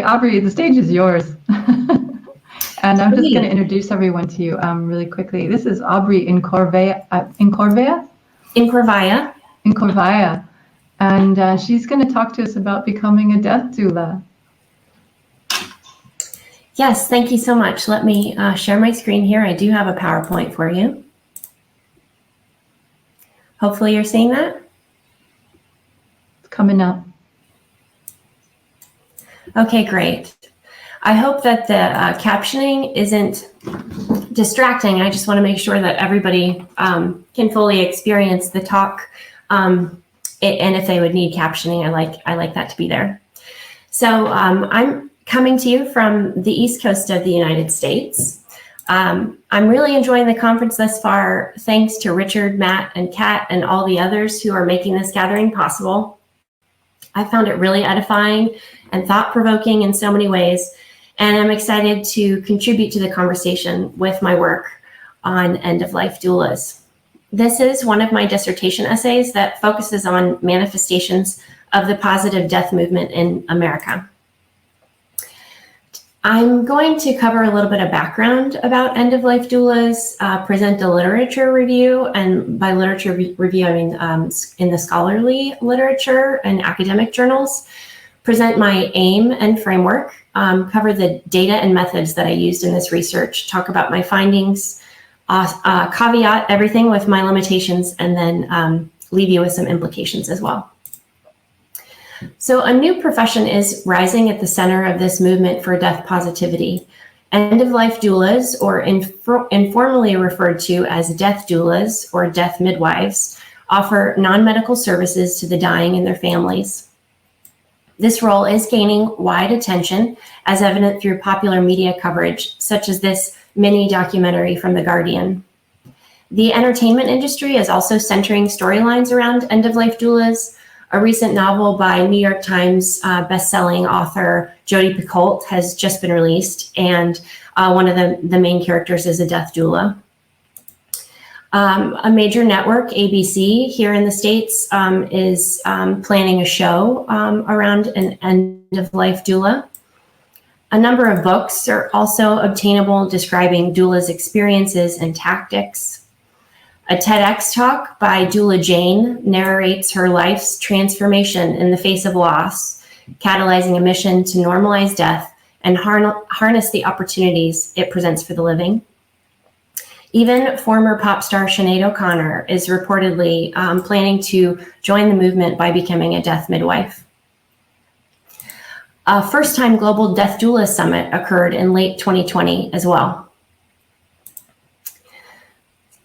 Aubrey, the stage is yours. And I'm just going to Great. introduce everyone to you really quickly. This is Aubrey in Corvea, and she's going to talk to us about becoming a death doula. Yes, thank you so much. Let me share my screen here. I do have a PowerPoint for you. Hopefully you're seeing that. It's coming up. Okay, great. I hope that the captioning isn't distracting. I just want to make sure that everybody can fully experience the talk. And if they would need captioning, I like that to be there. So I'm coming to you from the East Coast of the United States. I'm really enjoying the conference thus far, thanks to Richard, Matt, and Kat, and all the others who are making this gathering possible. I found it really edifying and thought-provoking in so many ways, and I'm excited to contribute to the conversation with my work on end-of-life doulas. This is one of my dissertation essays that focuses on manifestations of the positive death movement in America. I'm going to cover a little bit of background about end-of-life doulas, present a literature review, and by literature review, I mean in the scholarly literature and academic journals, present my aim and framework, cover the data and methods that I used in this research, talk about my findings, caveat everything with my limitations, and then leave you with some implications as well. So a new profession is rising at the center of this movement for death positivity. End-of-life doulas, or informally referred to as death doulas or death midwives, offer non-medical services to the dying and their families. This role is gaining wide attention, as evident through popular media coverage, such as this mini documentary from The Guardian. The entertainment industry is also centering storylines around end-of-life doulas. A recent novel by New York Times best-selling author Jodi Picoult has just been released, and one of the main characters is a death doula. A major network, ABC, here in the States, is planning a show around an end-of-life doula. A number of books are also obtainable describing doula's experiences and tactics. A TEDx talk by doula Jane narrates her life's transformation in the face of loss, catalyzing a mission to normalize death and harness the opportunities it presents for the living. Even former pop star Sinead O'Connor is reportedly planning to join the movement by becoming a death midwife. A first-time Global Death Doula Summit occurred in late 2020 as well.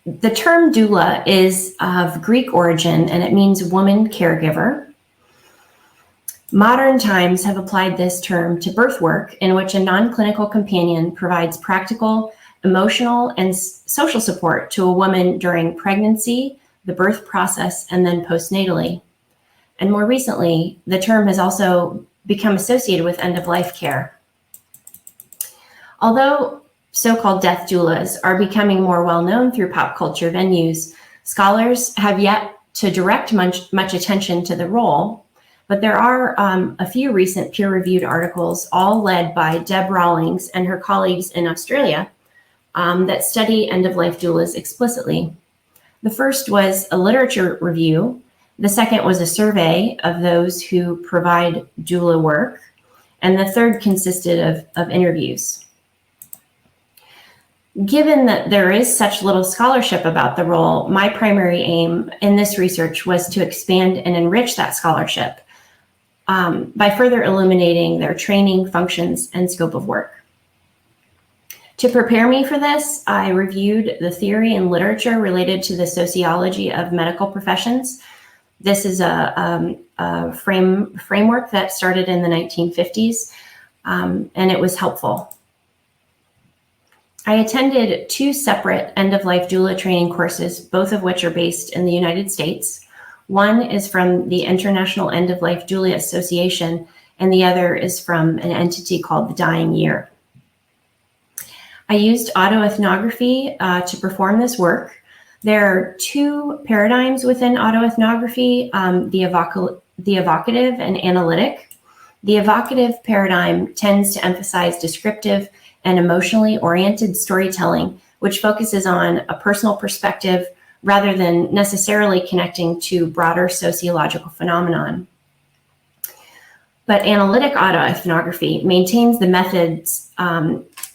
The term doula is of Greek origin, and it means woman caregiver. Modern times have applied this term to birth work, in which a non-clinical companion provides practical, emotional, and social support to a woman during pregnancy, the birth process, and then postnatally. And more recently, the term has also become associated with end-of-life care. Although so-called death doulas are becoming more well-known through pop culture venues, scholars have yet to direct much attention to the role, but there are a few recent peer-reviewed articles, all led by Deb Rawlings and her colleagues in Australia, that study end-of-life doulas explicitly. The first was a literature review. The second was a survey of those who provide doula work. And the third consisted of interviews. Given that there is such little scholarship about the role, my primary aim in this research was to expand and enrich that scholarship by further illuminating their training, functions, and scope of work. To prepare me for this, I reviewed the theory and literature related to the sociology of medical professions. This is a framework that started in the 1950s, and it was helpful. I attended 2 separate end-of-life doula training courses, both of which are based in the United States. One is from the International End-of-Life Doula Association, and the other is from an entity called the Dying Year. I used autoethnography to perform this work. There are 2 paradigms within autoethnography, the evocative and analytic. The evocative paradigm tends to emphasize descriptive and emotionally oriented storytelling, which focuses on a personal perspective rather than necessarily connecting to broader sociological phenomenon. But analytic autoethnography maintains the method's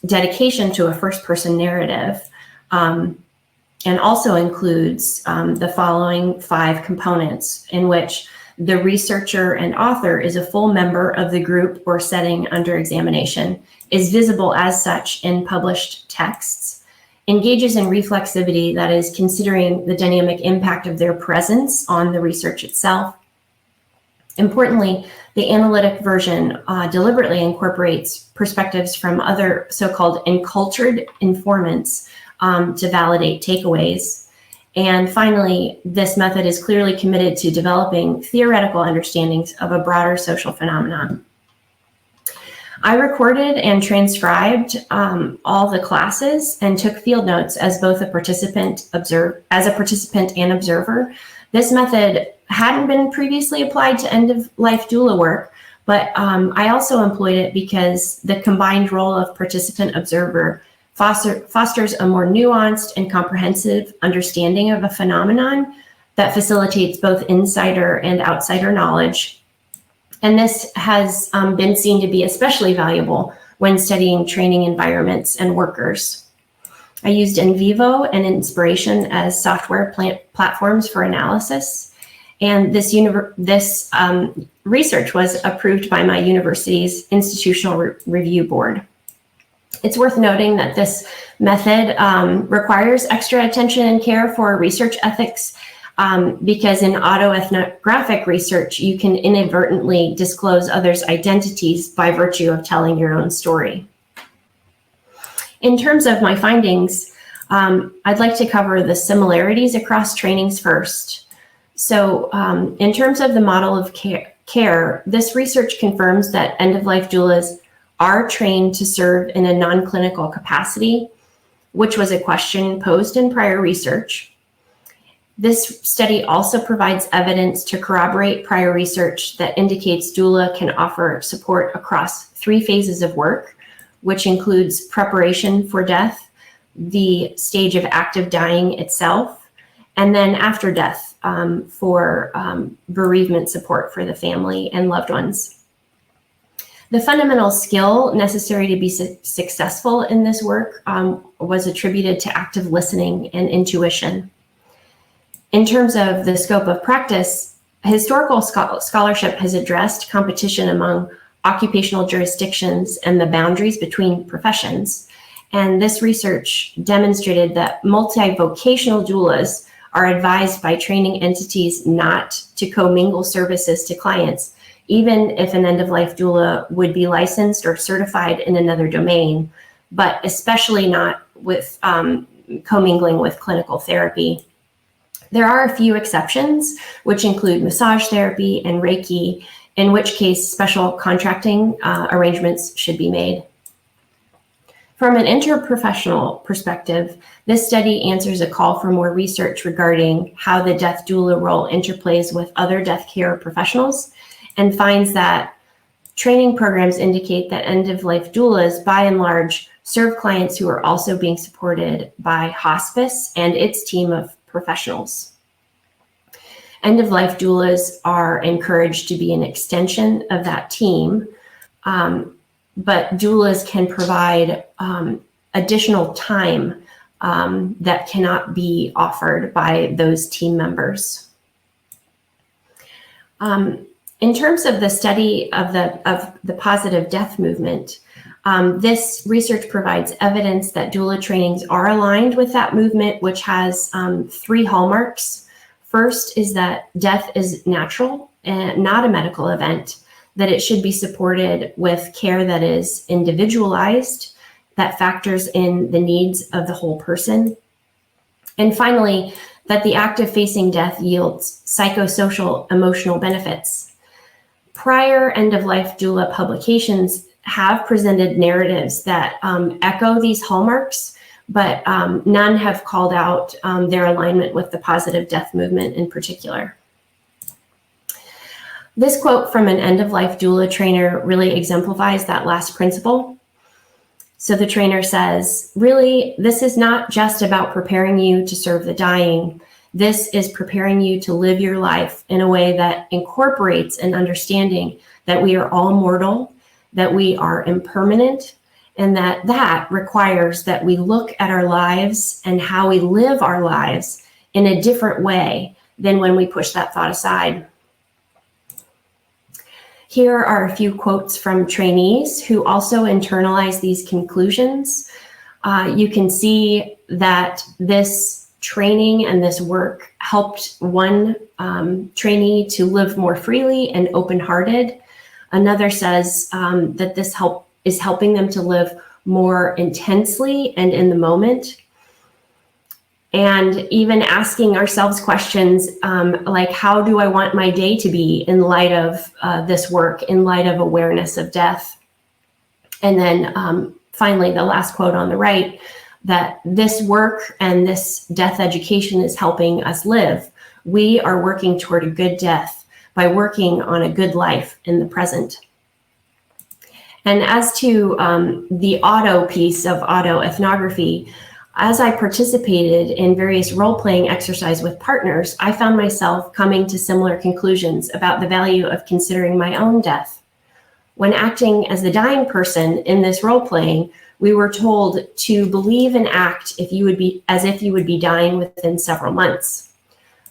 dedication to a first-person narrative, and also includes the following 5 components, in which the researcher and author is a full member of the group or setting under examination, is visible as such in published texts, engages in reflexivity, that is, considering the dynamic impact of their presence on the research itself. Importantly, the analytic version deliberately incorporates perspectives from other so-called encultured informants to validate takeaways. And finally, this method is clearly committed to developing theoretical understandings of a broader social phenomenon. I recorded and transcribed all the classes and took field notes as both a participant and observer. This method hadn't been previously applied to end-of-life doula work, but I also employed it because the combined role of participant-observer fosters a more nuanced and comprehensive understanding of a phenomenon that facilitates both insider and outsider knowledge. And this has been seen to be especially valuable when studying training environments and workers. I used NVivo and Inspiration as software platforms for analysis. And this research was approved by my university's institutional review board. It's worth noting that this method requires extra attention and care for research ethics because in autoethnographic research, you can inadvertently disclose others' identities by virtue of telling your own story. In terms of my findings, I'd like to cover the similarities across trainings first. So in terms of the model of care, this research confirms that end-of-life doulas are trained to serve in a non-clinical capacity, which was a question posed in prior research. This study also provides evidence to corroborate prior research that indicates doula can offer support across 3 phases of work, which includes preparation for death, the stage of active dying itself, and then after death for bereavement support for the family and loved ones. The fundamental skill necessary to be successful in this work was attributed to active listening and intuition. In terms of the scope of practice, historical scholarship has addressed competition among occupational jurisdictions and the boundaries between professions. And this research demonstrated that multi-vocational doulas are advised by training entities not to commingle services to clients, even if an end-of-life doula would be licensed or certified in another domain, but especially not with commingling with clinical therapy. There are a few exceptions, which include massage therapy and Reiki, in which case special contracting arrangements should be made. From an interprofessional perspective, this study answers a call for more research regarding how the death doula role interplays with other death care professionals, and finds that training programs indicate that end-of-life doulas, by and large, serve clients who are also being supported by hospice and its team of professionals. End-of-life doulas are encouraged to be an extension of that team, but doulas can provide additional time that cannot be offered by those team members. In terms of the study of the positive death movement, this research provides evidence that doula trainings are aligned with that movement, which has 3 hallmarks. First is that death is natural and not a medical event, that it should be supported with care that is individualized, that factors in the needs of the whole person. And finally, that the act of facing death yields psychosocial emotional benefits. Prior end-of-life doula publications have presented narratives that echo these hallmarks, but none have called out their alignment with the positive death movement in particular. This quote from an end-of-life doula trainer really exemplifies that last principle. So the trainer says, really, this is not just about preparing you to serve the dying. This is preparing you to live your life in a way that incorporates an understanding that we are all mortal, that we are impermanent, and that requires that we look at our lives and how we live our lives in a different way than when we push that thought aside. Here are a few quotes from trainees who also internalize these conclusions. You can see that this training and this work helped one trainee to live more freely and open-hearted. Another says that this is helping them to live more intensely and in the moment. And even asking ourselves questions like, how do I want my day to be in light of this work, in light of awareness of death? And then finally, the last quote on the right, that this work and this death education is helping us live. We are working toward a good death by working on a good life in the present. And as to the auto piece of autoethnography, as I participated in various role-playing exercise with partners, I found myself coming to similar conclusions about the value of considering my own death. When acting as the dying person in this role-playing, we were told to believe and act as if you would be dying within several months.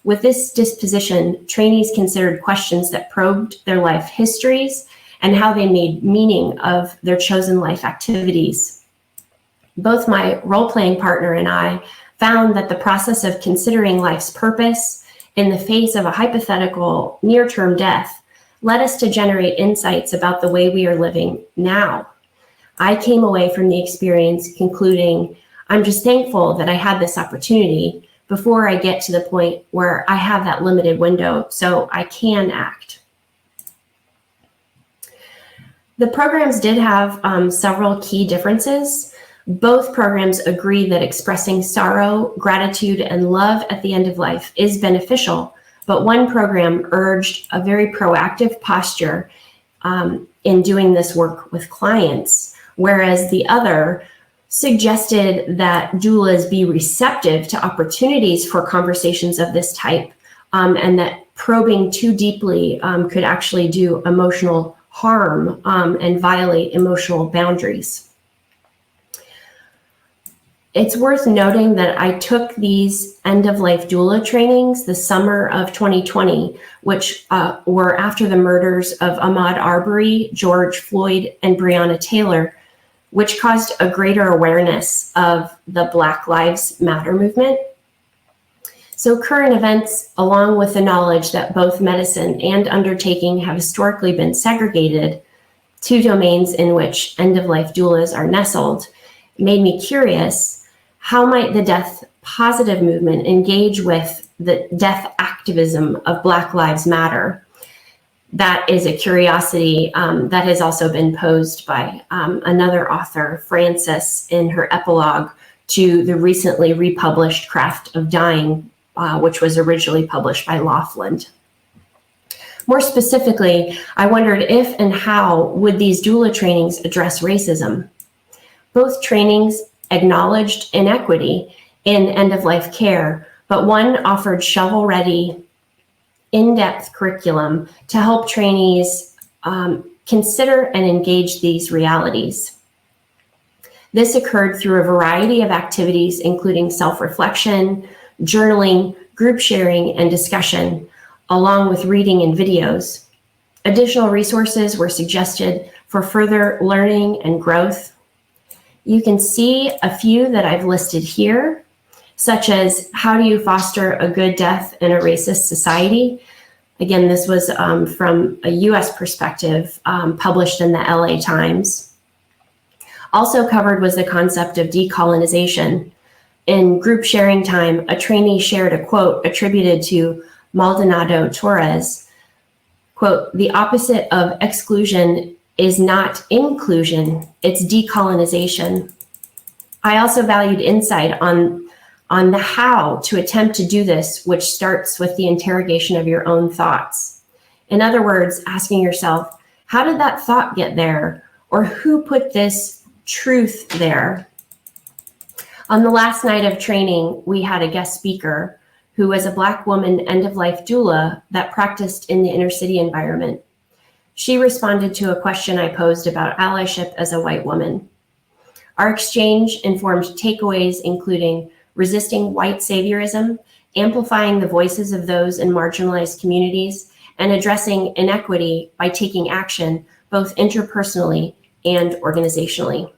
With this disposition, trainees considered questions that probed their life histories and how they made meaning of their chosen life activities. Both my role-playing partner and I found that the process of considering life's purpose in the face of a hypothetical near-term death led us to generate insights about the way we are living now. I came away from the experience concluding, I'm just thankful that I had this opportunity before I get to the point where I have that limited window so I can act. The programs did have several key differences. Both programs agree that expressing sorrow, gratitude, and love at the end of life is beneficial, but one program urged a very proactive posture in doing this work with clients, whereas the other suggested that doulas be receptive to opportunities for conversations of this type, and that probing too deeply could actually do emotional harm and violate emotional boundaries. It's worth noting that I took these end-of-life doula trainings the summer of 2020, which were after the murders of Ahmaud Arbery, George Floyd, and Breonna Taylor, which caused a greater awareness of the Black Lives Matter movement. So current events, along with the knowledge that both medicine and undertaking have historically been segregated, two domains in which end-of-life doulas are nestled, made me curious. How might the death positive movement engage with the death activism of Black Lives Matter? That is a curiosity that has also been posed by another author, Frances, in her epilogue to the recently republished Craft of Dying, which was originally published by Laughlin. More specifically, I wondered if and how would these doula trainings address racism? Both trainings acknowledged inequity in end-of-life care, but one offered shovel-ready, in-depth curriculum to help trainees consider and engage these realities. This occurred through a variety of activities, including self-reflection, journaling, group sharing, and discussion, along with reading and videos. Additional resources were suggested for further learning and growth. You can see a few that I've listed here, such as how do you foster a good death in a racist society? Again, this was from a US perspective, published in the LA Times. Also covered was the concept of decolonization. In group sharing time, a trainee shared a quote attributed to Maldonado Torres, quote, "The opposite of exclusion is not inclusion, it's decolonization." I also valued insight on the how to attempt to do this, which starts with the interrogation of your own thoughts. In other words, asking yourself, how did that thought get there? Or who put this truth there? On the last night of training, we had a guest speaker who was a Black woman end-of-life doula that practiced in the inner city environment. She responded to a question I posed about allyship as a white woman. Our exchange informed takeaways including resisting white saviorism, amplifying the voices of those in marginalized communities, and addressing inequity by taking action both interpersonally and organizationally.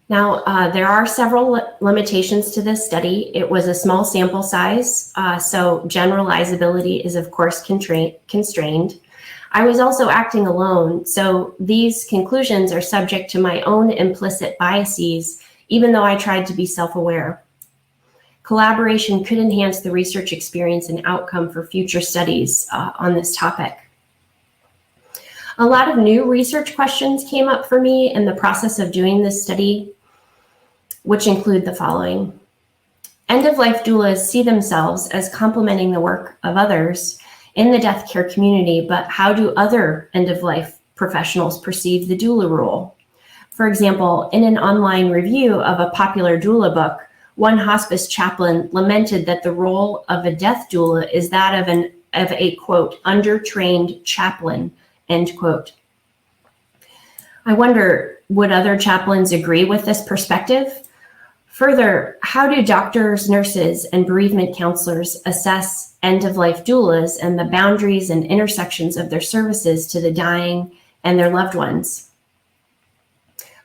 Now, there are several limitations to this study. It was a small sample size, so generalizability is of course constrained. I was also acting alone, so these conclusions are subject to my own implicit biases, even though I tried to be self-aware. Collaboration could enhance the research experience and outcome for future studies on this topic. A lot of new research questions came up for me in the process of doing this study, which include the following. End-of-life doulas see themselves as complementing the work of others in the death care community, but how do other end-of-life professionals perceive the doula role? For example, in an online review of a popular doula book, one hospice chaplain lamented that the role of a death doula is that of a quote, undertrained chaplain, end quote. I wonder, would other chaplains agree with this perspective? Further, how do doctors, nurses, and bereavement counselors assess end-of-life doulas and the boundaries and intersections of their services to the dying and their loved ones?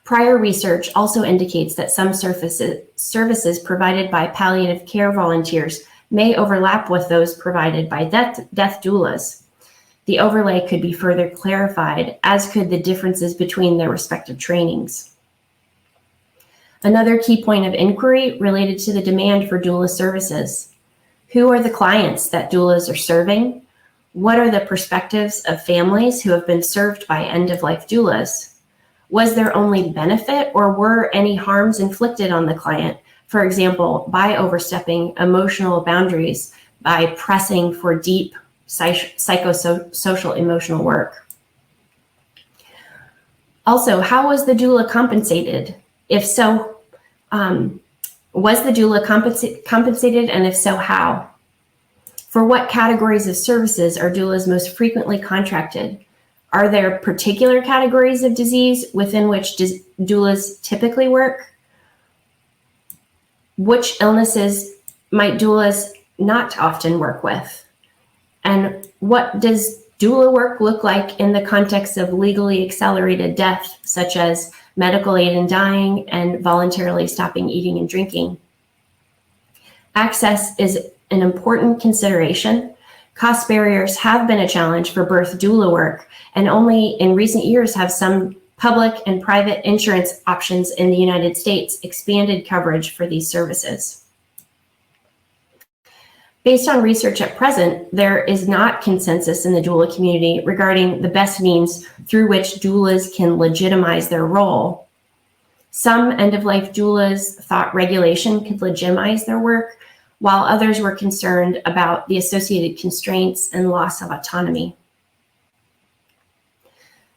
Prior research also indicates that some services provided by palliative care volunteers may overlap with those provided by death doulas. The overlay could be further clarified, as could the differences between their respective trainings. Another key point of inquiry related to the demand for doula services. Who are the clients that doulas are serving? What are the perspectives of families who have been served by end-of-life doulas? Was there only benefit or were any harms inflicted on the client, for example, by overstepping emotional boundaries, by pressing for deep psychosocial emotional work? Also, how was the doula compensated? If so, was the doula compensated, and if so, how? For what categories of services are doulas most frequently contracted? Are there particular categories of disease within which doulas typically work? Which illnesses might doulas not often work with? And what does doula work look like in the context of legally accelerated death, such as medical aid in dying and voluntarily stopping eating and drinking? Access is an important consideration. Cost barriers have been a challenge for birth doula work, and only in recent years have some public and private insurance options in the United States expanded coverage for these services. Based on research at present, there is not consensus in the doula community regarding the best means through which doulas can legitimize their role. Some end-of-life doulas thought regulation could legitimize their work, while others were concerned about the associated constraints and loss of autonomy.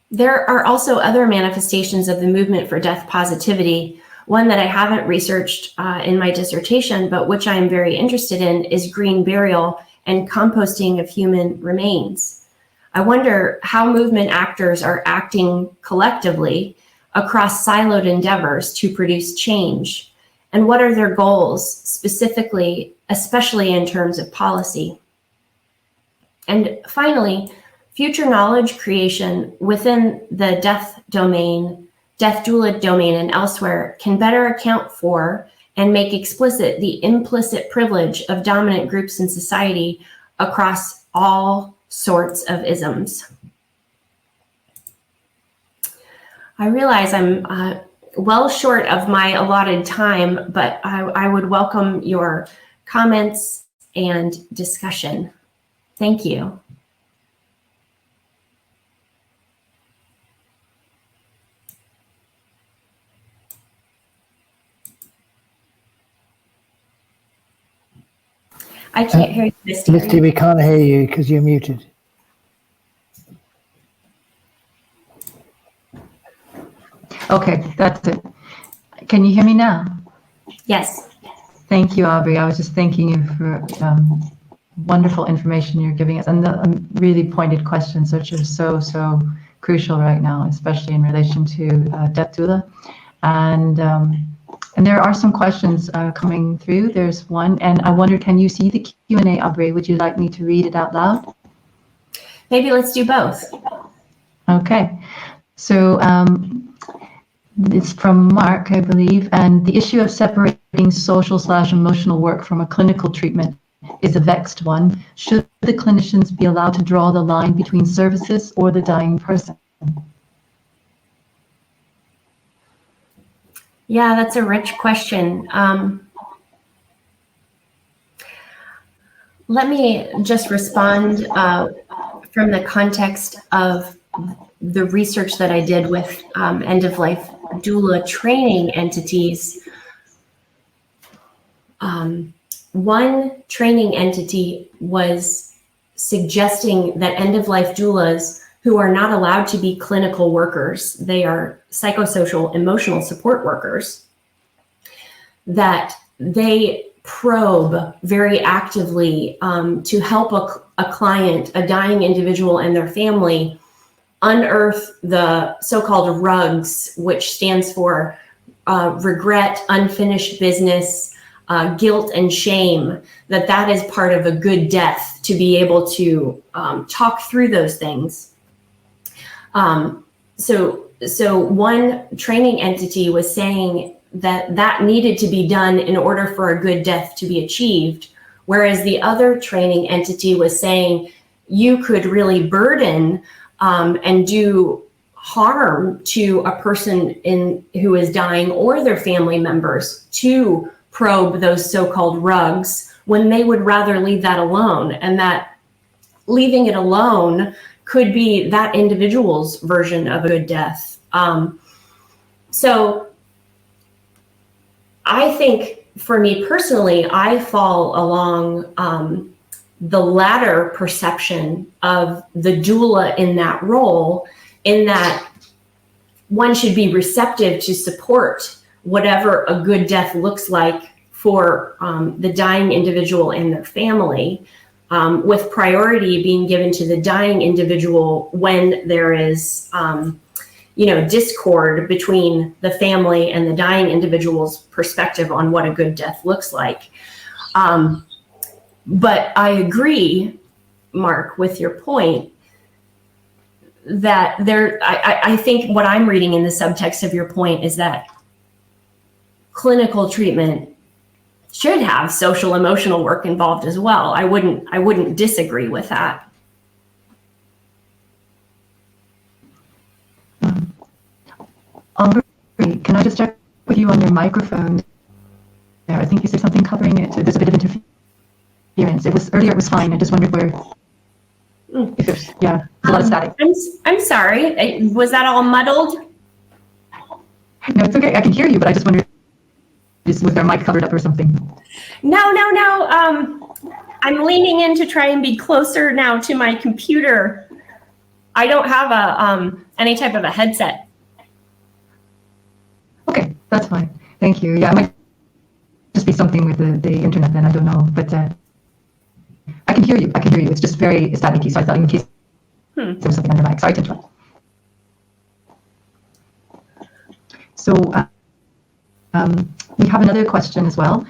There are also other manifestations of the movement for death positivity. One that I haven't researched in my dissertation, but which I am very interested in, is green burial and composting of human remains. I wonder how movement actors are acting collectively across siloed endeavors to produce change, and what are their goals specifically, especially in terms of policy. And finally, future knowledge creation within the death doula domain and elsewhere can better account for and make explicit the implicit privilege of dominant groups in society across all sorts of isms. I realize I'm well short of my allotted time, but I would welcome your comments and discussion. Thank you. I can't hear you, Misty. Misty, we can't hear you because you're muted. Okay, that's it. Can you hear me now? Yes. Thank you, Aubrey. I was just thanking you for wonderful information you're giving us and the really pointed questions, which are so crucial right now, especially in relation to death doula. And there are some questions coming through. There's one, and I wonder, can you see the Q&A, Aubrey? Would you like me to read it out loud? Maybe let's do both. Okay. So it's from Mark, I believe, and the issue of separating social/emotional work from a clinical treatment is a vexed one. Should the clinicians be allowed to draw the line between services or the dying person? Yeah, that's a rich question. Let me just respond from the context of the research that I did with end-of-life doula training entities. One training entity was suggesting that end-of-life doulas who are not allowed to be clinical workers, they are psychosocial emotional support workers, that they probe very actively to help a client, a dying individual and their family, unearth the so-called rugs, which stands for regret, unfinished business, guilt and shame, that is part of a good death, to be able to talk through those things. So one training entity was saying that needed to be done in order for a good death to be achieved, whereas the other training entity was saying you could really burden and do harm to a person who is dying or their family members to probe those so-called rugs when they would rather leave that alone, and that leaving it alone could be that individual's version of a good death. So I think for me personally, I fall along the latter perception of the doula in that role, in that one should be receptive to support whatever a good death looks like for the dying individual and their family, with priority being given to the dying individual when there is discord between the family and the dying individual's perspective on what a good death looks like. But I agree, Mark, with your point that I think what I'm reading in the subtext of your point is that clinical treatment should have social emotional work involved as well. I wouldn't disagree with that. Aubrey, can I just check with you on your microphone? I think you said something covering it. There's a bit of interference. Earlier it was fine. I just wondered where. If there's a lot of static. I'm sorry. Was that all muddled? No, it's okay. I can hear you, but I just wondered, was their mic covered up or something? No. I'm leaning in to try and be closer now to my computer. I don't have any type of a headset. Okay, that's fine. Thank you. Yeah, it might just be something with the internet then. I don't know, but I can hear you. It's just very staticky, so I thought in case there was something on your mic. Sorry to interrupt. So we have another question as well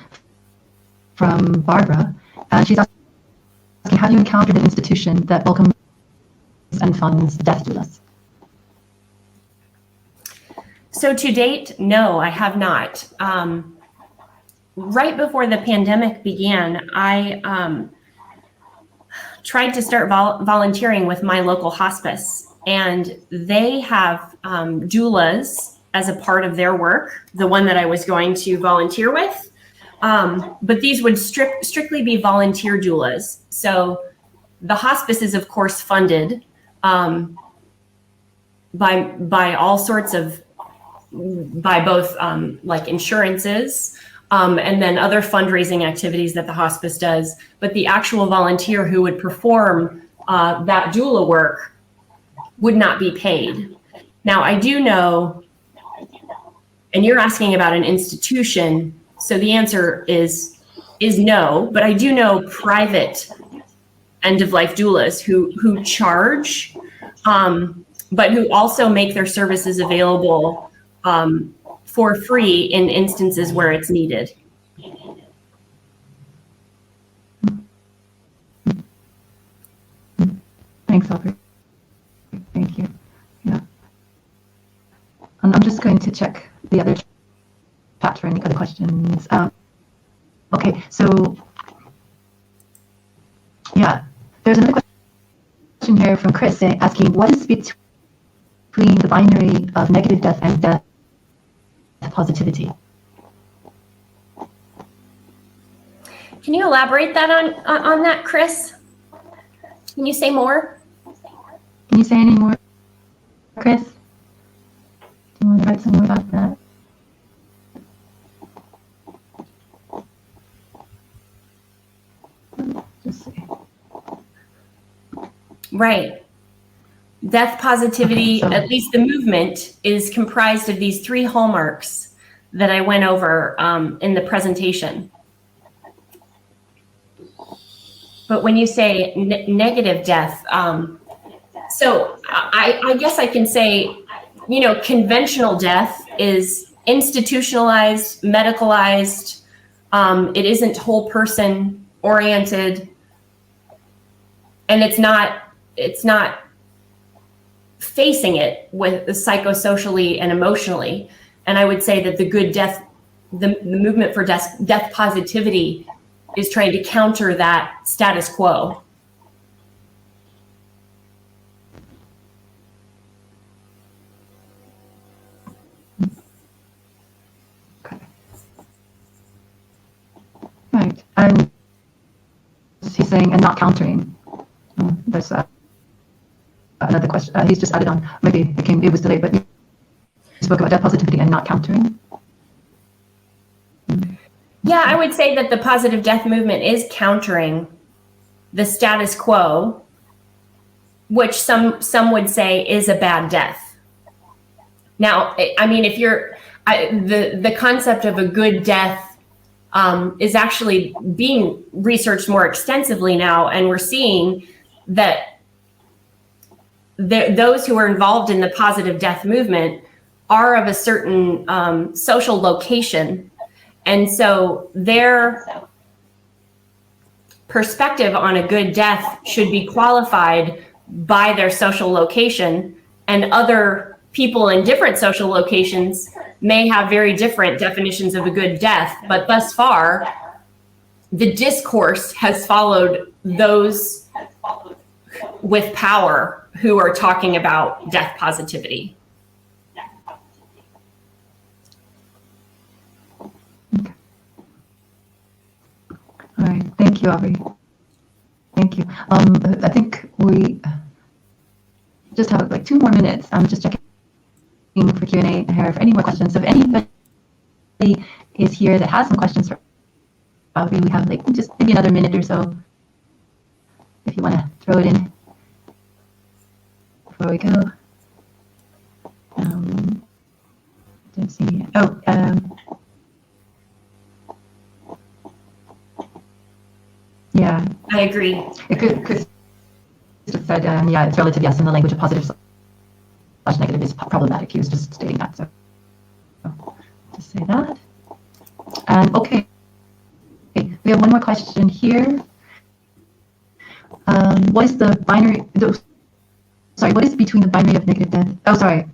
from Barbara, and she's asking, have you encountered an institution that welcomes and funds death doulas? So to date, no, I have not. Right before the pandemic began, I tried to start volunteering with my local hospice, and they have doulas as a part of their work, the one that I was going to volunteer with. But these would strictly be volunteer doulas. So the hospice is, of course, funded by all sorts of, by both like insurances, and then other fundraising activities that the hospice does. But the actual volunteer who would perform that doula work would not be paid. Now, I do know, and you're asking about an institution, so the answer is no, but I do know private end-of-life doulas who charge, but who also make their services available for free in instances where it's needed. Thanks, Aubrey. Thank you. Yeah. And I'm just going to check the other chat for any other questions. Okay, so yeah, there's another question here from Chris asking, what is between the binary of negative death and death positivity? Can you elaborate that on that, Chris? Can you say more? Can you say any more, Chris? Do you want to write some more about that? Just see. Right. Death positivity, Okay, so, at least the movement, is comprised of these 3 hallmarks that I went over in the presentation. But when you say negative death, so I guess I can say, conventional death is institutionalized, medicalized. It isn't whole person oriented, and it's not facing it with psychosocially and emotionally. And I would say that the good death, the movement for death positivity is trying to counter that status quo. okay. Right, and he's saying, and not countering. There's another question. He's just added on. Maybe it was delayed, but he spoke about death positivity and not countering. Yeah, I would say that the positive death movement is countering the status quo, which some would say is a bad death. Now, I mean, if the concept of a good death is actually being researched more extensively now, and we're seeing that those who are involved in the positive death movement are of a certain social location. And so their perspective on a good death should be qualified by their social location, and other people in different social locations may have very different definitions of a good death. But thus far, the discourse has followed those with power who are talking about death positivity. All right, thank you, Aubrey. Thank you. I think we just have like 2 more minutes. I'm just checking for Q&A here for any more questions. So if anybody is here that has some questions for Aubrey, we have like just maybe another minute or so if you want to throw it in before we go. Don't see. Yeah, I agree. Chris said, yeah, it's relative, yes, in the language of positive slash negative is problematic. He was just stating that, so to say that. And okay, we have one more question here. What is the binary, what is between the binary of negative death? Oh, sorry.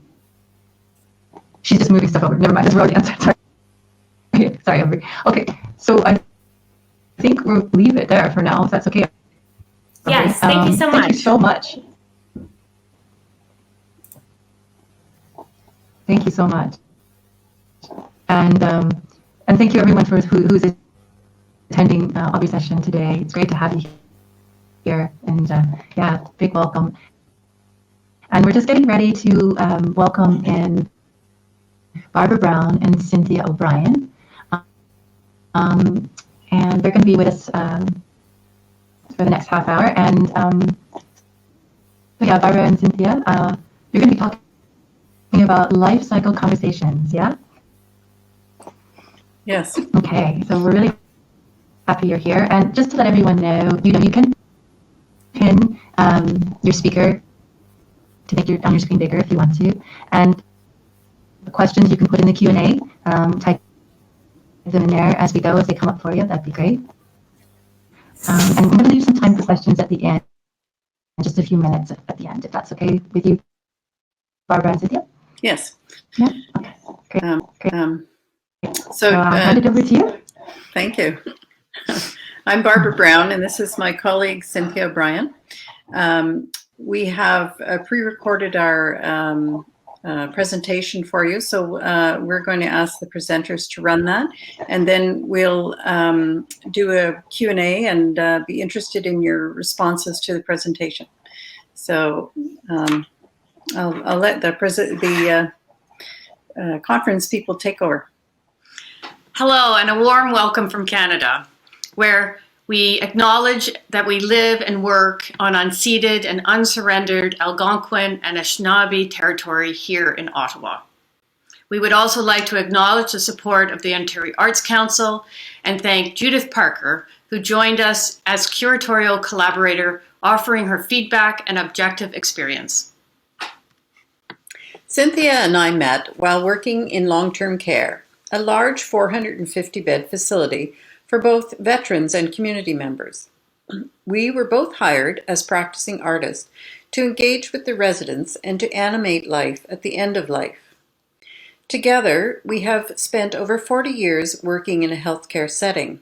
She's just moving stuff over. Never mind, that's wrote the answer. Sorry. Sorry, Aubrey. Okay, so I think we'll leave it there for now, if that's okay. Yes, thank you so much. Thank you so much. Thank you so much. And thank you everyone for who's attending Aubrey's session today. It's great to have you here, and yeah, big welcome. And we're just getting ready to welcome in Barbara Brown and Cynthia O'Brien. and they're going to be with us for the next half hour. And so yeah, Barbara and Cynthia, you're going to be talking about life cycle conversations, yeah? Yes. Okay, so we're really happy you're here. And just to let everyone know, you can pin your speaker to make on your screen bigger if you want to. And the questions you can put in the Q&A, type them in there as we go, as they come up for you. That'd be great. And I'm going to leave some time for questions at the end, just a few minutes at the end, if that's okay with you, Barbara and Cynthia? Yes. Yeah? Okay, great. Great. So I'll hand it over to you. Thank you. I'm Barbara Brown, and this is my colleague, Cynthia O'Brien. We have pre-recorded our presentation for you, so we're going to ask the presenters to run that, and then we'll do a Q&A and be interested in your responses to the presentation. So I'll let the conference people take over. Hello, and a warm welcome from Canada, where we acknowledge that we live and work on unceded and unsurrendered Algonquin and Anishinaabe territory here in Ottawa. We would also like to acknowledge the support of the Ontario Arts Council and thank Judith Parker, who joined us as curatorial collaborator, offering her feedback and objective experience. Cynthia and I met while working in long-term care, a large 450-bed facility for both veterans and community members. We were both hired as practicing artists to engage with the residents and to animate life at the end of life. Together, we have spent over 40 years working in a healthcare setting.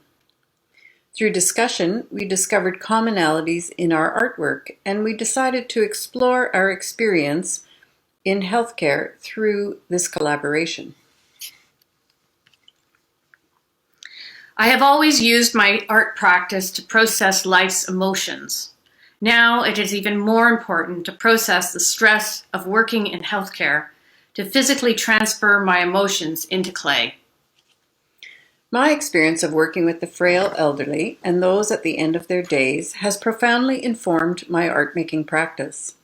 Through discussion, we discovered commonalities in our artwork, and we decided to explore our experience in healthcare through this collaboration. I have always used my art practice to process life's emotions. Now it is even more important to process the stress of working in healthcare, to physically transfer my emotions into clay. My experience of working with the frail elderly and those at the end of their days has profoundly informed my art-making practice.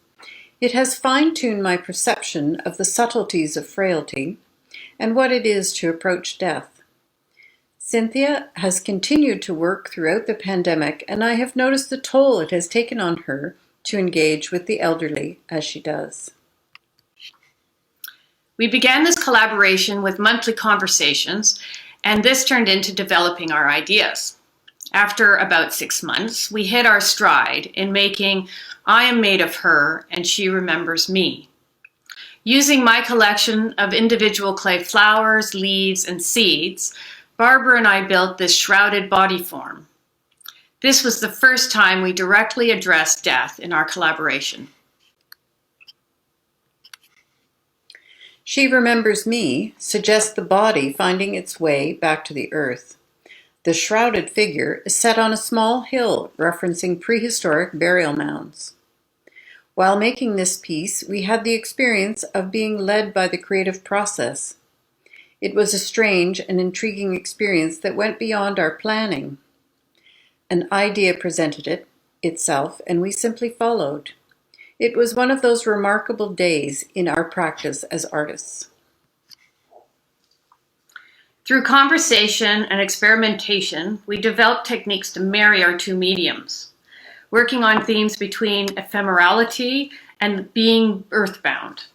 It has fine-tuned my perception of the subtleties of frailty and what it is to approach death. Cynthia has continued to work throughout the pandemic, and I have noticed the toll it has taken on her to engage with the elderly as she does. We began this collaboration with monthly conversations, and this turned into developing our ideas. After about 6 months, we hit our stride in making I Am Made of Her and She Remembers Me. Using my collection of individual clay flowers, leaves, and seeds, Barbara and I built this shrouded body form. This was the first time we directly addressed death in our collaboration. She Remembers Me suggests the body finding its way back to the earth. The shrouded figure is set on a small hill referencing prehistoric burial mounds. While making this piece, we had the experience of being led by the creative process. It was a strange and intriguing experience that went beyond our planning. An idea presented itself, and we simply followed. It was one of those remarkable days in our practice as artists. Through conversation and experimentation, we developed techniques to marry our two mediums, working on themes between ephemerality and being earthbound.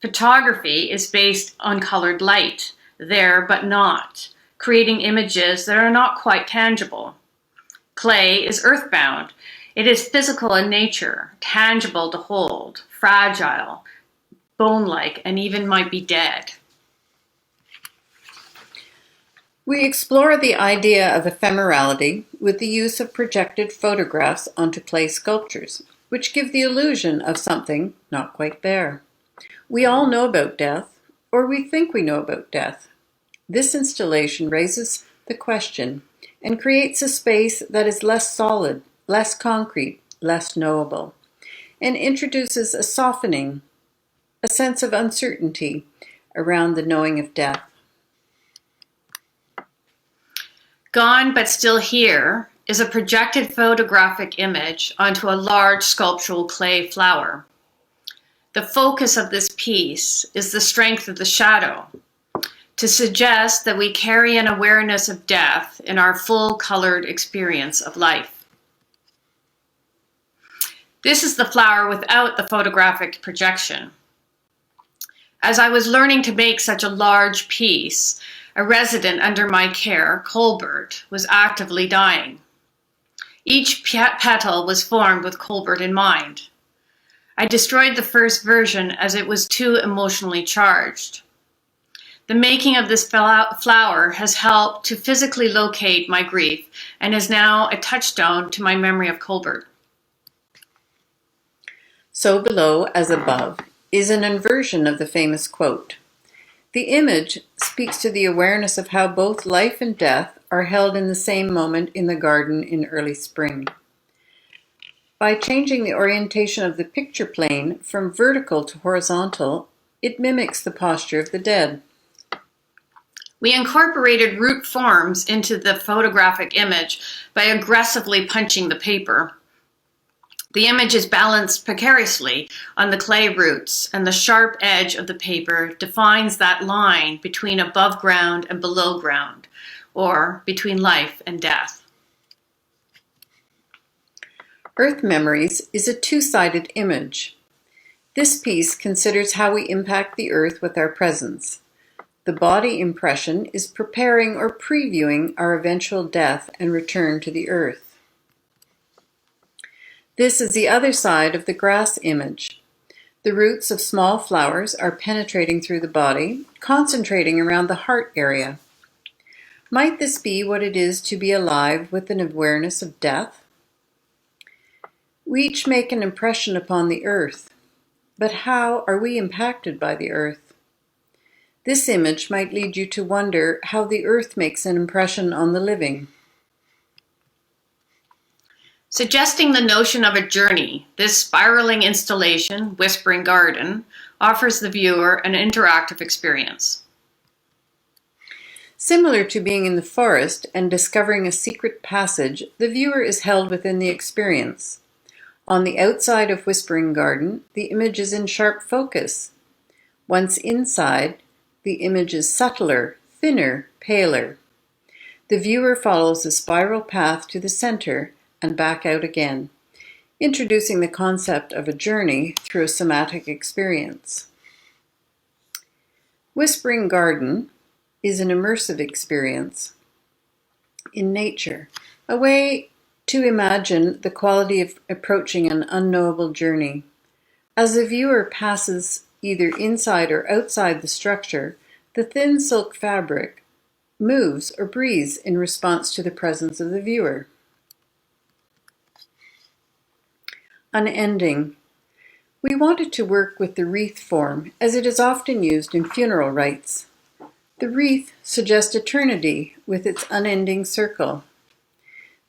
Photography is based on colored light, there but not, creating images that are not quite tangible. Clay is earthbound. It is physical in nature, tangible to hold, fragile, bone-like, and even might be dead. We explore the idea of ephemerality with the use of projected photographs onto clay sculptures, which give the illusion of something not quite there. We all know about death, or we think we know about death. This installation raises the question and creates a space that is less solid, less concrete, less knowable, and introduces a softening, a sense of uncertainty around the knowing of death. Gone but still here is a projected photographic image onto a large sculptural clay flower. The focus of this piece is the strength of the shadow, to suggest that we carry an awareness of death in our full colored experience of life. This is the flower without the photographic projection. As I was learning to make such a large piece, a resident under my care, Colbert, was actively dying. Each petal was formed with Colbert in mind. I destroyed the first version as it was too emotionally charged. The making of this flower has helped to physically locate my grief and is now a touchstone to my memory of Colbert. So below as above is an inversion of the famous quote. The image speaks to the awareness of how both life and death are held in the same moment in the garden in early spring. By changing the orientation of the picture plane from vertical to horizontal, it mimics the posture of the dead. We incorporated root forms into the photographic image by aggressively punching the paper. The image is balanced precariously on the clay roots, and the sharp edge of the paper defines that line between above ground and below ground, or between life and death. Earth Memories is a two-sided image. This piece considers how we impact the earth with our presence. The body impression is preparing or previewing our eventual death and return to the earth. This is the other side of the grass image. The roots of small flowers are penetrating through the body, concentrating around the heart area. Might this be what it is to be alive with an awareness of death? We each make an impression upon the earth, but how are we impacted by the earth? This image might lead you to wonder how the earth makes an impression on the living. Suggesting the notion of a journey, this spiraling installation, Whispering Garden, offers the viewer an interactive experience. Similar to being in the forest and discovering a secret passage, the viewer is held within the experience. On the outside of Whispering Garden, the image is in sharp focus. Once inside, the image is subtler, thinner, paler. The viewer follows a spiral path to the center and back out again, introducing the concept of a journey through a somatic experience. Whispering Garden is an immersive experience in nature, a way to imagine the quality of approaching an unknowable journey. As the viewer passes either inside or outside the structure, the thin silk fabric moves or breathes in response to the presence of the viewer. Unending. We wanted to work with the wreath form as it is often used in funeral rites. The wreath suggests eternity with its unending circle.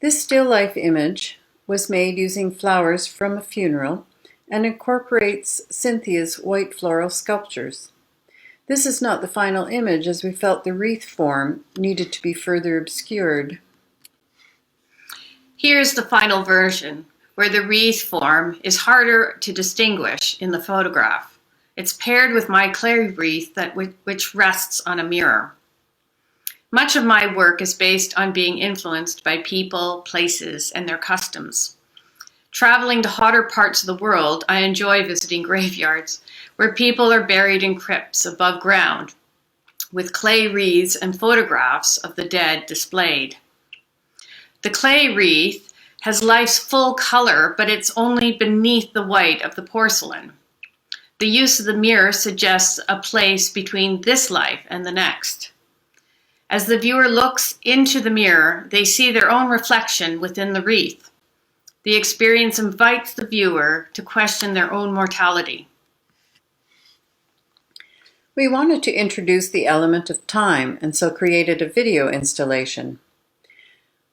This still life image was made using flowers from a funeral and incorporates Cynthia's white floral sculptures. This is not the final image as we felt the wreath form needed to be further obscured. Here's the final version, where the wreath form is harder to distinguish in the photograph. It's paired with my clay wreath which rests on a mirror. Much of my work is based on being influenced by people, places, and their customs. Traveling to hotter parts of the world, I enjoy visiting graveyards, where people are buried in crypts above ground, with clay wreaths and photographs of the dead displayed. The clay wreath has life's full color, but it's only beneath the white of the porcelain. The use of the mirror suggests a place between this life and the next. As the viewer looks into the mirror, they see their own reflection within the wreath. The experience invites the viewer to question their own mortality. We wanted to introduce the element of time and so created a video installation.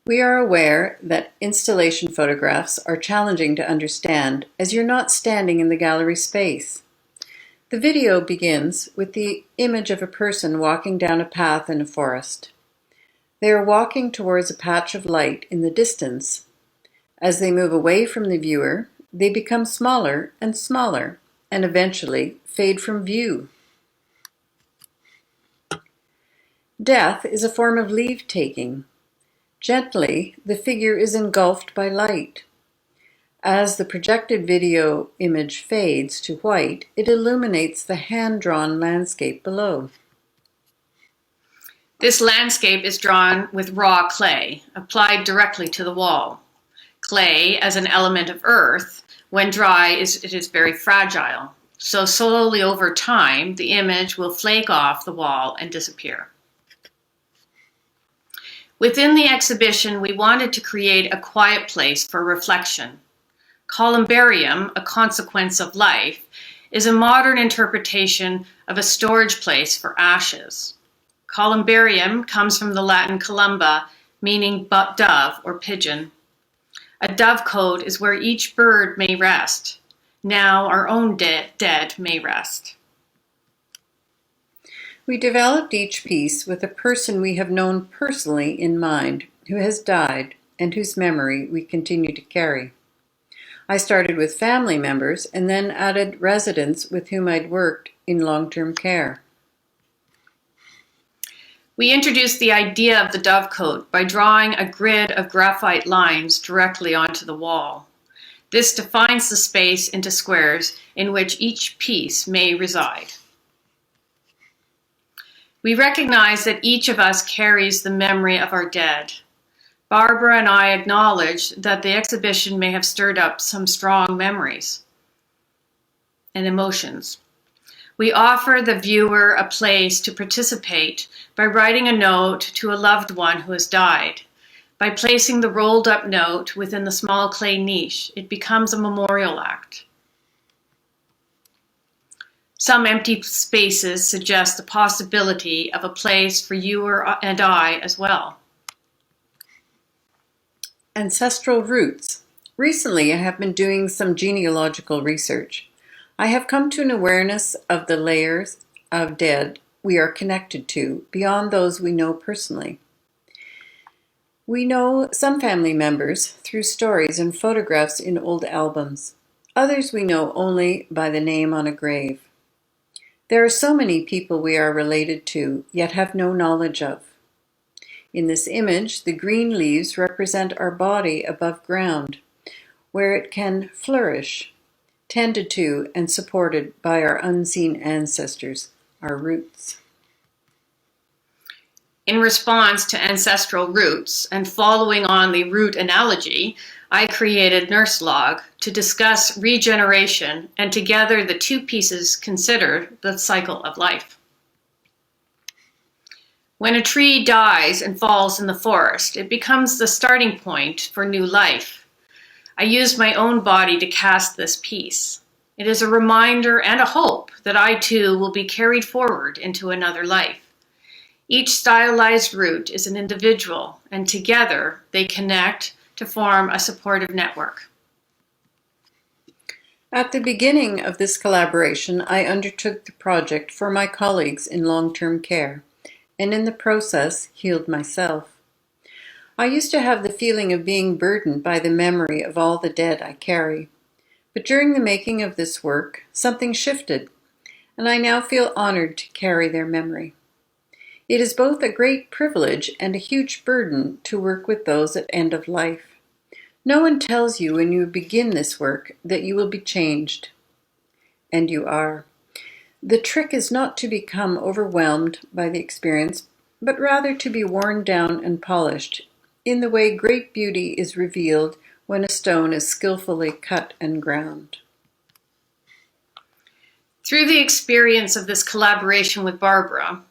We are aware that installation photographs are challenging to understand as you're not standing in the gallery space. The video begins with the image of a person walking down a path in a forest. They are walking towards a patch of light in the distance. As they move away from the viewer, they become smaller and smaller, and eventually fade from view. Death is a form of leave-taking. Gently, the figure is engulfed by light. As the projected video image fades to white, it illuminates the hand-drawn landscape below. This landscape is drawn with raw clay, applied directly to the wall. Clay, as an element of earth, when dry, it is very fragile. So slowly over time, the image will flake off the wall and disappear. Within the exhibition, we wanted to create a quiet place for reflection. Columbarium, a consequence of life, is a modern interpretation of a storage place for ashes. Columbarium comes from the Latin columba, meaning dove or pigeon. A dovecote is where each bird may rest. Now our own dead may rest. We developed each piece with a person we have known personally in mind, who has died and whose memory we continue to carry. I started with family members and then added residents with whom I'd worked in long-term care. We introduced the idea of the dovecote by drawing a grid of graphite lines directly onto the wall. This defines the space into squares in which each piece may reside. We recognize that each of us carries the memory of our dead. Barbara and I acknowledge that the exhibition may have stirred up some strong memories and emotions. We offer the viewer a place to participate by writing a note to a loved one who has died. By placing the rolled up note within the small clay niche, it becomes a memorial act. Some empty spaces suggest the possibility of a place for you and I as well. Ancestral roots. Recently, I have been doing some genealogical research. I have come to an awareness of the layers of dead we are connected to beyond those we know personally. We know some family members through stories and photographs in old albums. Others we know only by the name on a grave. There are so many people we are related to, yet have no knowledge of. In this image, the green leaves represent our body above ground, where it can flourish, tended to and supported by our unseen ancestors, our roots. In response to ancestral roots and following on the root analogy, I created Nurse Log to discuss regeneration, and together the two pieces consider the cycle of life. When a tree dies and falls in the forest, it becomes the starting point for new life. I used my own body to cast this piece. It is a reminder and a hope that I too will be carried forward into another life. Each stylized root is an individual, and together they connect to form a supportive network. At the beginning of this collaboration, I undertook the project for my colleagues in long-term care, and in the process healed myself. I used to have the feeling of being burdened by the memory of all the dead I carry. But during the making of this work, something shifted, and I now feel honored to carry their memory. It is both a great privilege and a huge burden to work with those at end of life. No one tells you when you begin this work that you will be changed, and you are. The trick is not to become overwhelmed by the experience, but rather to be worn down and polished in the way great beauty is revealed when a stone is skillfully cut and ground. Through the experience of this collaboration with Barbara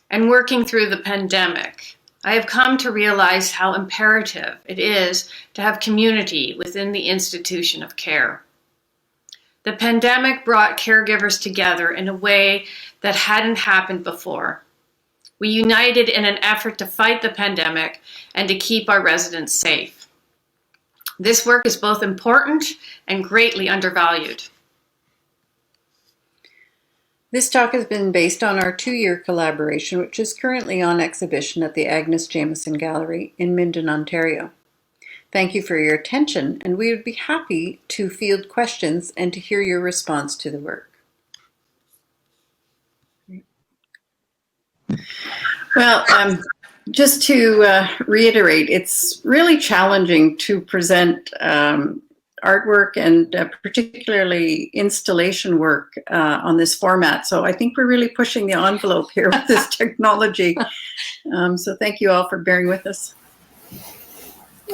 and working through the pandemic, I have come to realize how imperative it is to have community within the institution of care. The pandemic brought caregivers together in a way that hadn't happened before. We united in an effort to fight the pandemic and to keep our residents safe. This work is both important and greatly undervalued. This talk has been based on our 2-year collaboration, which is currently on exhibition at the Agnes Jameson Gallery in Minden, Ontario. Thank you for your attention, and we would be happy to field questions and to hear your response to the work. Well, just to reiterate, it's really challenging to present artwork and particularly installation work on this format. So I think we're really pushing the envelope here with this technology. So thank you all for bearing with us.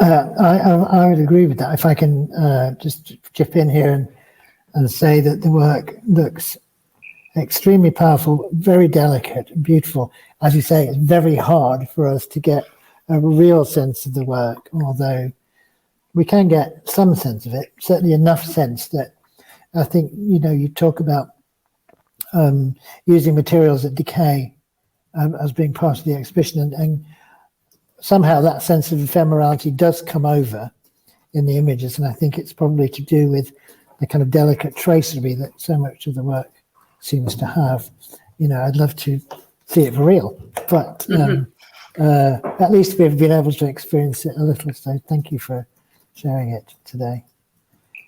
I would agree with that. If I can just chip in here and say that the work looks extremely powerful, very delicate, beautiful. As you say, it's very hard for us to get a real sense of the work, although we can get some sense of it, certainly enough sense that I think, you talk about using materials that decay as being part of the exhibition, and somehow that sense of ephemerality does come over in the images, and I think it's probably to do with the kind of delicate tracery that so much of the work seems to have. I'd love to see it for real, but at least we've been able to experience it a little, so thank you for sharing it today.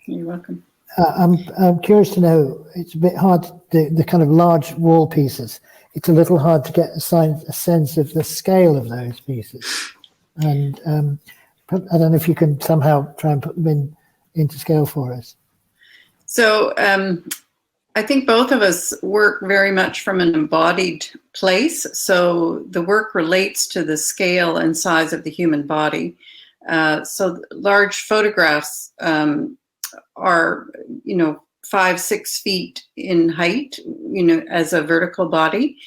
You're welcome. I'm curious to know, it's a bit hard, the kind of large wall pieces, it's a little hard to get a sense of the scale of those pieces. And I don't know if you can somehow try and put them into scale for us. So I think both of us work very much from an embodied place. So the work relates to the scale and size of the human body. So large photographs are, 5-6 feet in height, as a vertical body.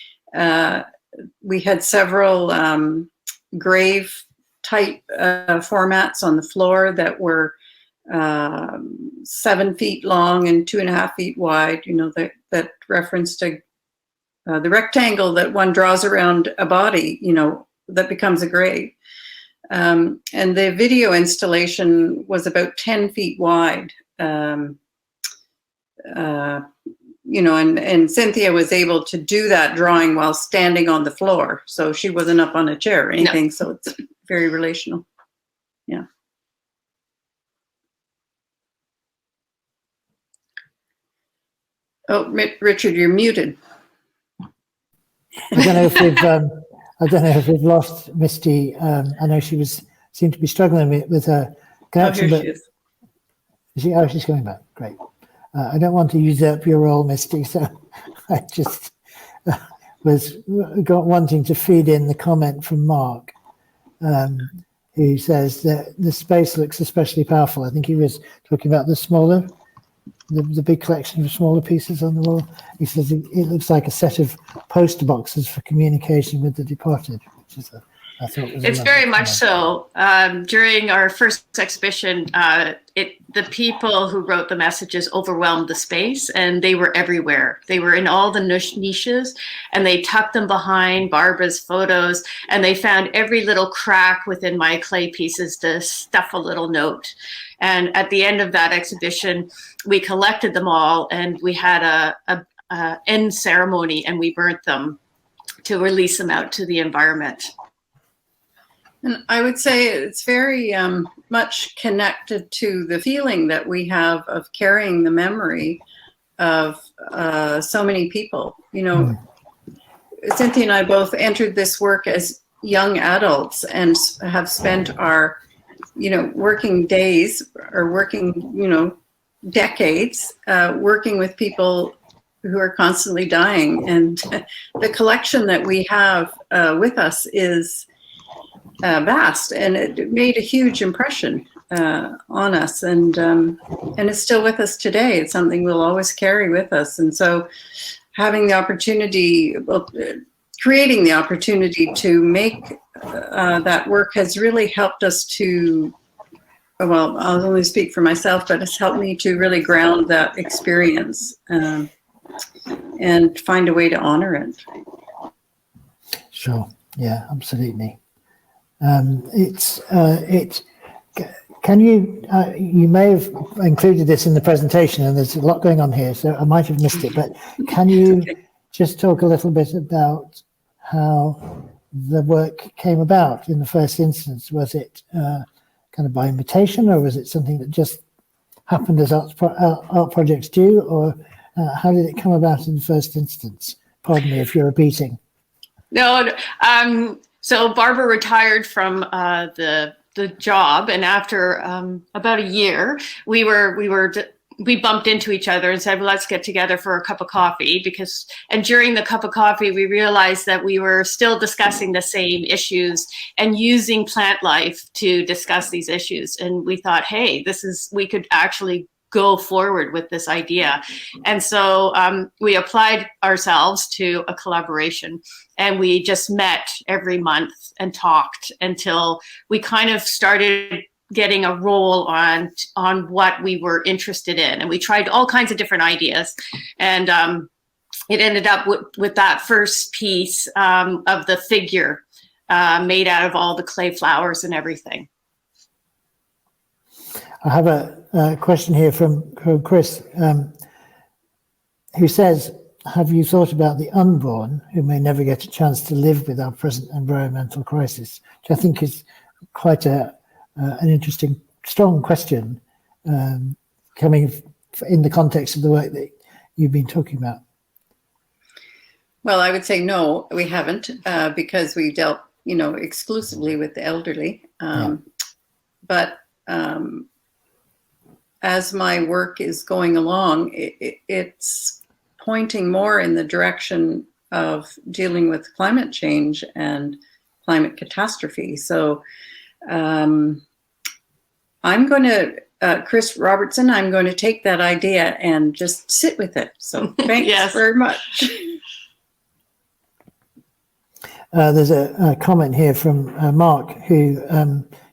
We had several grave type formats on the floor that were 7 feet long and 2.5 feet wide, that reference to the rectangle that one draws around a body, that becomes a grave. And the video installation was about 10 feet wide. And Cynthia was able to do that drawing while standing on the floor. So she wasn't up on a chair or anything. No. So it's very relational. Yeah. Oh, Richard, you're muted. I don't know if we've lost Misty. I know she seemed to be struggling with her connection. Oh, here she is. She's coming back. Great. I don't want to usurp your role, Misty, so I just was wanting to feed in the comment from Mark, who says that the space looks especially powerful. I think he was talking about the big collection of smaller pieces on the wall. He says it looks like a set of poster boxes for communication with the departed, which is I thought was it's very much so. During our first exhibition, the people who wrote the messages overwhelmed the space, and they were everywhere. They were in all the niches, and they tucked them behind Barbara's photos, and they found every little crack within my clay pieces to stuff a little note. And at the end of that exhibition, we collected them all, and we had a end ceremony, and we burnt them to release them out to the environment. And I would say it's very much connected to the feeling that we have of carrying the memory of so many people. Cynthia and I both entered this work as young adults and have spent our, working days or working, decades working with people who are constantly dying. And the collection that we have with us is vast, and it made a huge impression on us, and it's still with us today. It's something we'll always carry with us. And so having the opportunity, creating the opportunity to make that work has really helped us to, well, I'll only speak for myself, but it's helped me to really ground that experience and find a way to honor it. Sure. Yeah, absolutely. Can you may have included this in the presentation, and there's a lot going on here, so I might have missed it, but can you just talk a little bit about how the work came about in the first instance? Was it kind of by invitation, or was it something that just happened as art projects do, or how did it come about in the first instance? Pardon me if you're repeating. No, so Barbara retired from the job, and after about a year, we bumped into each other and said, well, let's get together for a cup of coffee, and during the cup of coffee, we realized that we were still discussing the same issues and using plant life to discuss these issues. And we thought, hey, we could actually go forward with this idea. And so we applied ourselves to a collaboration, and we just met every month and talked until we kind of started getting a roll on what we were interested in. And we tried all kinds of different ideas. And it ended up with that first piece of the figure made out of all the clay flowers and everything. I have a question here from Chris, who says, have you thought about the unborn who may never get a chance to live with our present environmental crisis? Which I think is quite an interesting, strong question, coming in the context of the work that you've been talking about. Well, I would say no, we haven't, because we dealt, exclusively with the elderly. But as my work is going along, it's pointing more in the direction of dealing with climate change and climate catastrophe. So I'm going to, Chris Robertson, I'm going to take that idea and just sit with it. So thanks Yes. very much. There's a comment here from Mark, who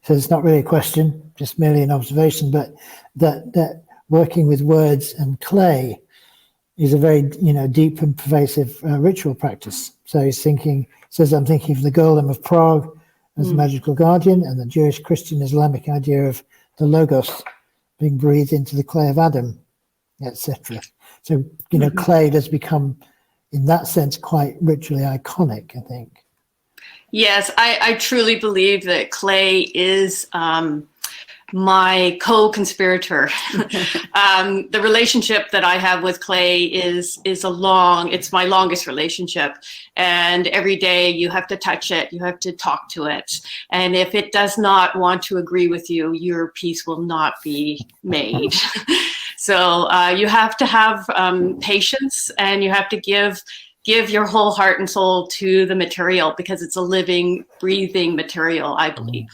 says it's not really a question, just merely an observation, but that working with words and clay is a very deep and pervasive ritual practice. So I'm thinking of the golem of Prague as a magical guardian, and the Jewish, Christian, Islamic idea of the Logos being breathed into the clay of Adam, etc. So clay does become, in that sense, quite ritually iconic, I think. Yes, I truly believe that clay is my co-conspirator. The relationship that I have with clay is it's my longest relationship. And every day you have to touch it, you have to talk to it. And if it does not want to agree with you, your piece will not be made. So you have to have patience, and you have to give your whole heart and soul to the material, because it's a living, breathing material, I believe.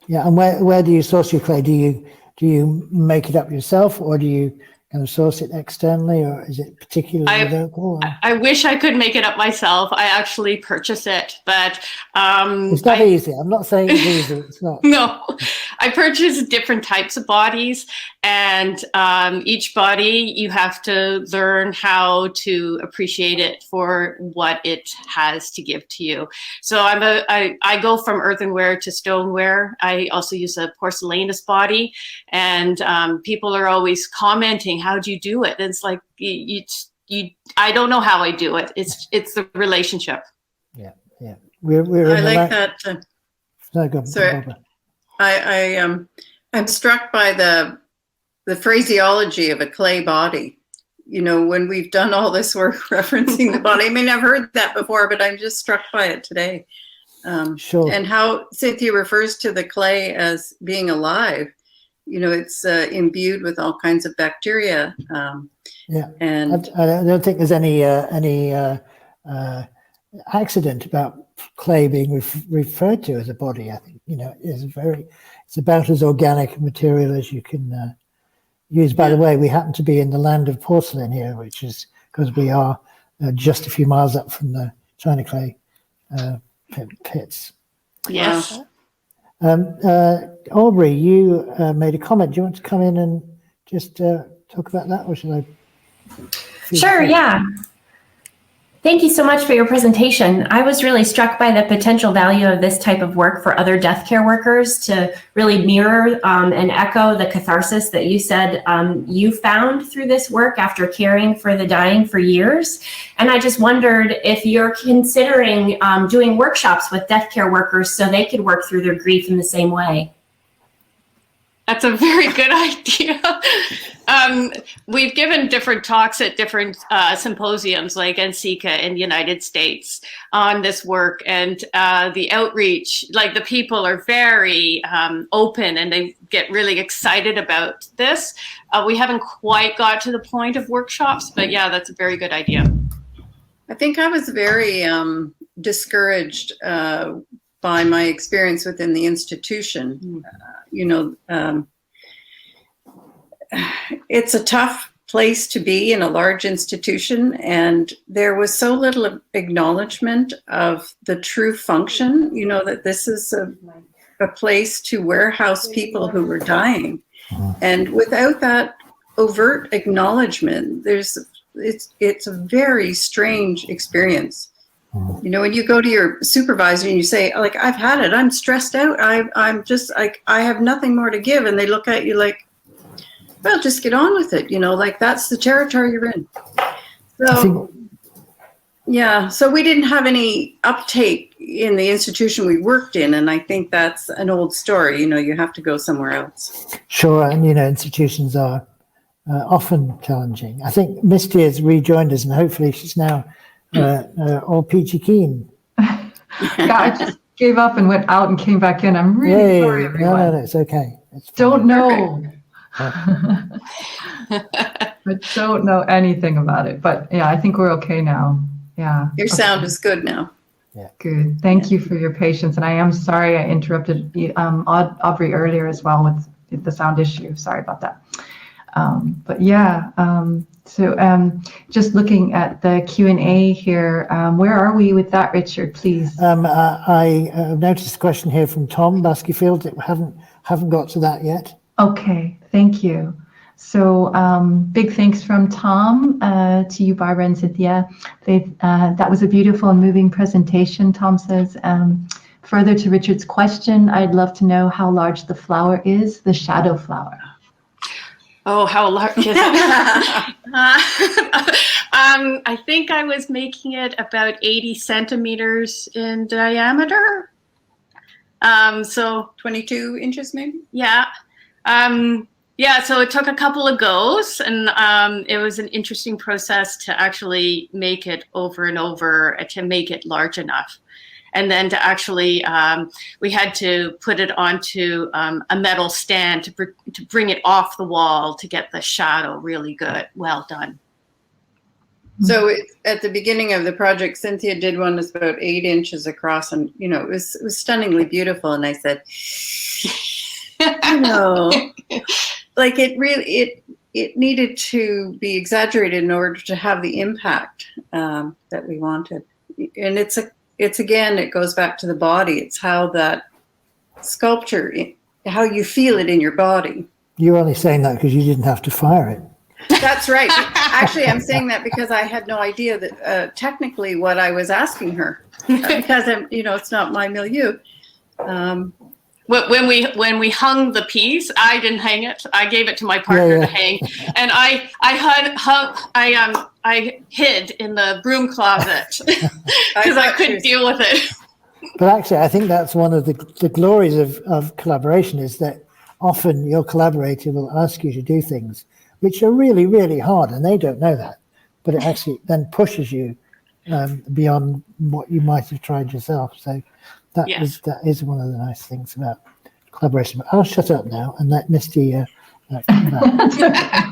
Yeah, and where do you source your clay? Do you make it up yourself, or do you kind of source it externally, or is it particularly local? I wish I could make it up myself. I actually purchase it, but it's not easy. I'm not saying it's easy. It's not. No, I purchase different types of bodies, and each body you have to learn how to appreciate it for what it has to give to you. So I go from earthenware to stoneware. I also use a porcelainous body, and people are always commenting, "How'd you do it?" And it's like I don't know how I do it. It's the relationship. Yeah. We're I like that. No, go, sorry, I'm struck by the phraseology of a clay body. When we've done all this work referencing the body. I mean, I've heard that before, but I'm just struck by it today. Sure. And how Cynthia refers to the clay as being alive. It's imbued with all kinds of bacteria. And I don't think there's any accident about clay being referred to as a body. I think it's about as organic a material as you can use. By the way, we happen to be in the land of porcelain here, which is because we are just a few miles up from the China clay pits. Yes. Aubrey, you made a comment. Do you want to come in and just talk about that, or should I? Sure, yeah. Thank you so much for your presentation. I was really struck by the potential value of this type of work for other death care workers to really mirror and echo the catharsis that you said you found through this work after caring for the dying for years. And I just wondered if you're considering doing workshops with death care workers so they could work through their grief in the same way. That's a very good idea. We've given different talks at different symposiums like NCCA in the United States on this work, and the outreach, like the people are very open and they get really excited about this. We haven't quite got to the point of workshops, but yeah, that's a very good idea. I think I was very discouraged by my experience within the institution. It's a tough place to be in a large institution, and there was so little acknowledgement of the true function, that this is a place to warehouse people who were dying. And without that overt acknowledgement, it's a very strange experience. When you go to your supervisor and you say, like, I've had it, I'm stressed out, I'm just like, I have nothing more to give. And they look at you like, well, just get on with it. Like that's the territory you're in. So, yeah, so we didn't have any uptake in the institution we worked in. And I think that's an old story. You have to go somewhere else. Sure. And, institutions are often challenging. I think Misty has rejoined us and hopefully she's now all peachy keen. Yeah, I just gave up and went out and came back in. I'm really sorry, everyone. No, it's okay. Don't know. I don't know anything about it. But yeah, I think we're okay now. Yeah. Your sound is good now. Yeah. Good. Thank you for your patience. And I am sorry I interrupted Aubrey earlier as well with the sound issue. Sorry about that. But yeah, so just looking at the Q&A here, where are we with that, Richard, please? I noticed a question here from Tom Baskyfield. Haven't got to that yet. Okay, thank you. So big thanks from Tom to you, Barbara and Cynthia. That was a beautiful and moving presentation, Tom says. Further to Richard's question, I'd love to know how large the flower is, the shadow flower. Oh, how large is it? I think I was making it about 80 centimeters in diameter. So 22 inches maybe? Yeah. Yeah, so it took a couple of goes, and it was an interesting process to actually make it over and over to make it large enough. And then to actually, we had to put it onto a metal stand to bring it off the wall to get the shadow really good. Well done. So at the beginning of the project, Cynthia did one that's about 8 inches across, and it was stunningly beautiful. And I said, like it needed to be exaggerated in order to have the impact that we wanted. And it's again, it goes back to the body. It's how that sculpture, how you feel it in your body. You're only saying that because you didn't have to fire it. That's right. Actually, I'm saying that because I had no idea that technically what I was asking her, because it's not my milieu. When we hung the piece, I didn't hang it. I gave it to my partner to hang, and I hid in the broom closet because I couldn't deal with it. But actually, I think that's one of the glories of collaboration, is that often your collaborator will ask you to do things which are really, really hard, and they don't know that. But it actually then pushes you beyond what you might have tried yourself. So that is one of the nice things about collaboration. But I'll shut up now and let Misty come back.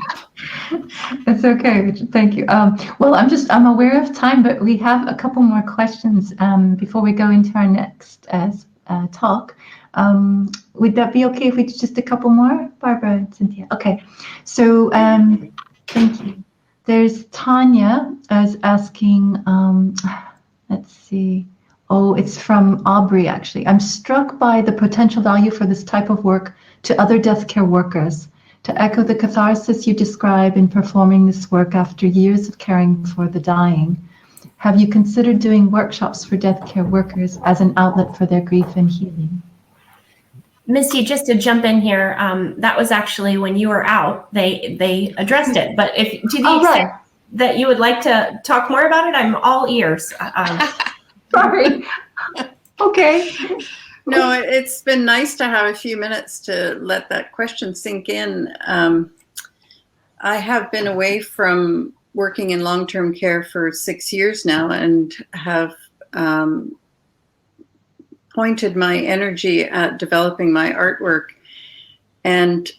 It's okay, Richard. Thank you. Well, I'm aware of time, but we have a couple more questions before we go into our next talk. Would that be okay if we did just a couple more, Barbara and Cynthia? Okay. So thank you. There's Tanya is asking, let's see. Oh, it's from Aubrey, actually. I'm struck by the potential value for this type of work to other death care workers. To echo the catharsis you describe in performing this work after years of caring for the dying, Have you considered doing workshops for death care workers as an outlet for their grief and healing? Misty, just to jump in here, that was actually when you were out, they addressed it. But if to the extent that you would like to talk more about it, I'm all ears. Sorry. Okay. No, it's been nice to have a few minutes to let that question sink in. I have been away from working in long-term care for 6 years now and have pointed my energy at developing my artwork. And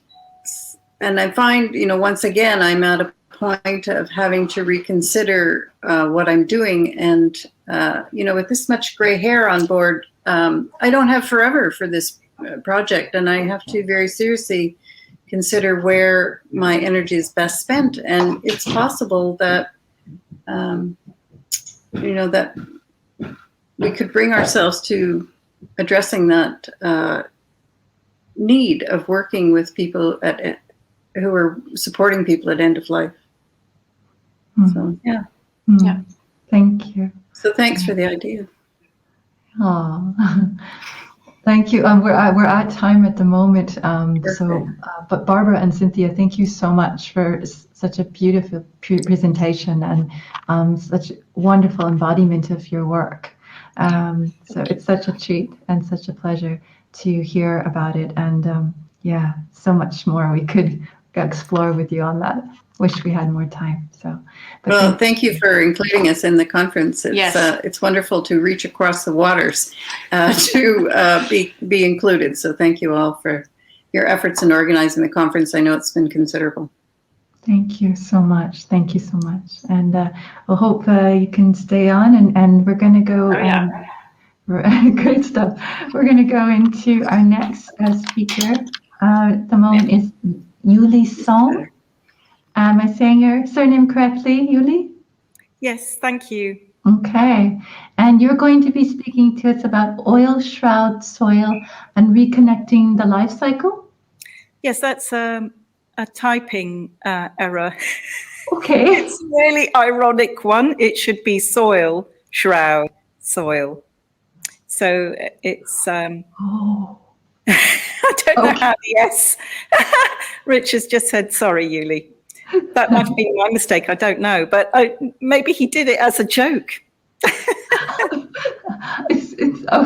I find, once again, I'm at a point of having to reconsider what I'm doing. And, with this much gray hair on board, I don't have forever for this project. And I have to very seriously consider where my energy is best spent. And it's possible that, that we could bring ourselves to addressing that need of working with people who are supporting people at end of life. So, yeah. Yeah. Thank you. So thanks for the idea. Oh, thank you. We're at time at the moment. But Barbara and Cynthia, thank you so much for such a beautiful presentation and such wonderful embodiment of your work. So it's such a treat and such a pleasure to hear about it. And so much more we could explore with you on that. Wish we had more time. Thank you for including us in the conference. It's wonderful to reach across the waters to be included. So thank you all for your efforts in organizing the conference. I know it's been considerable. Thank you so much. Thank you so much. And we'll hope you can stay on. And we're going to go. Great stuff. We're going to go into our next speaker. At the moment is Yuli Song. Am I saying your surname correctly, Yuli? Yes, thank you. Okay. And you're going to be speaking to us about oil shroud soil and reconnecting the life cycle? Yes, that's a typing error. Okay. It's a really ironic one. It should be soil shroud soil. So it's I don't know how the S. Rich has just said, sorry, Yuli. That might have been my mistake. I don't know. But maybe he did it as a joke.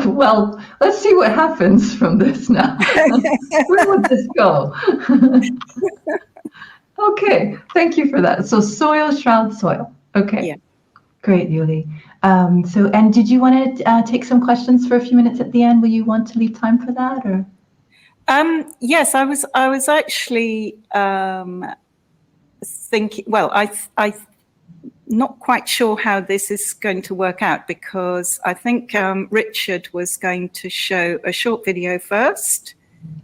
Well, let's see what happens from this now. Where would this go? Okay. Thank you for that. So soil, shroud, soil. Okay. Yeah. Great, Yuli. And did you want to take some questions for a few minutes at the end? Will you want to leave time for that, or? Yes, I was actually thinking. Well, I not quite sure how this is going to work out, because I think Richard was going to show a short video first.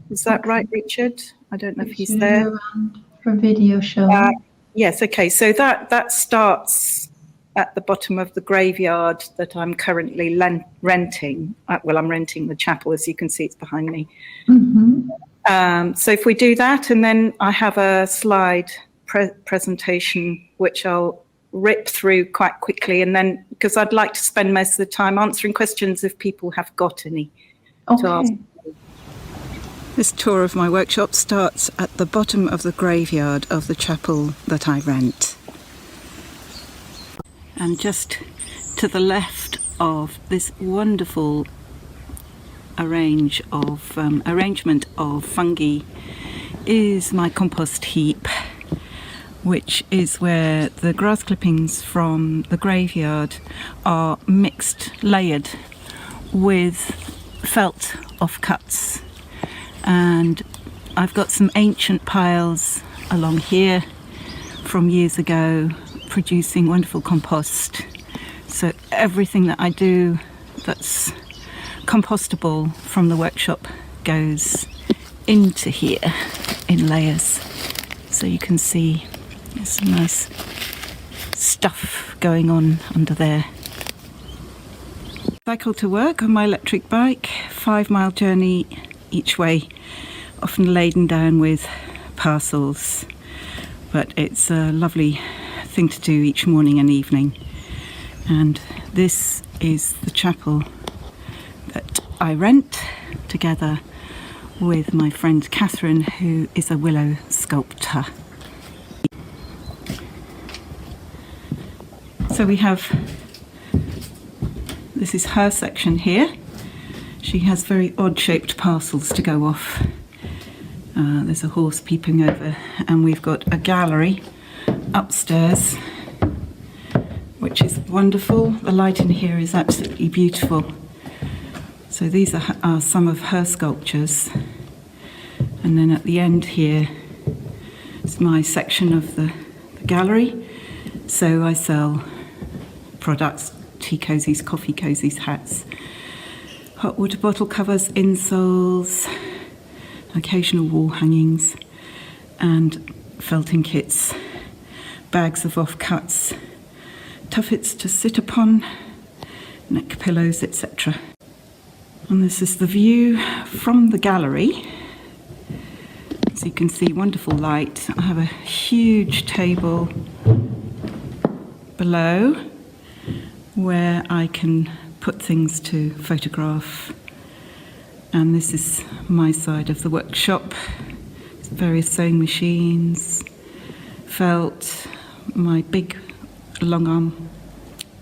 Is that right, Richard? I don't know if he's there. For video show. Yes. Okay. So that starts at the bottom of the graveyard that I'm currently renting. Well, I'm renting the chapel, as you can see, it's behind me. Mm-hmm. So if we do that, and then I have a slide presentation, which I'll rip through quite quickly, and then, because I'd like to spend most of the time answering questions if people have got any to ask. This tour of my workshop starts at the bottom of the graveyard of the chapel that I rent. And just to the left of this wonderful arrangement of fungi is my compost heap, which is where the grass clippings from the graveyard are layered with felt offcuts. And I've got some ancient piles along here from years ago, producing wonderful compost. So everything that I do that's compostable from the workshop goes into here in layers. So you can see there's some nice stuff going on under there. Cycle to work on my electric bike, 5-mile journey each way, often laden down with parcels, but it's a lovely thing to do each morning and evening. And this is the chapel that I rent together with my friend Catherine, who is a willow sculptor. So we have, this is her section here. She has very odd shaped parcels to go off. There's a horse peeping over, and we've got a gallery upstairs, which is wonderful. The light in here is absolutely beautiful. So these are some of her sculptures. And then at the end here is my section of the gallery. So I sell products, tea cozies, coffee cozies, hats, hot water bottle covers, insoles, occasional wall hangings, and felting kits, bags of offcuts, tuffets to sit upon, neck pillows, etc. And this is the view from the gallery. As you can see, wonderful light. I have a huge table below where I can put things to photograph. And this is my side of the workshop. Various sewing machines, felt, my big long arm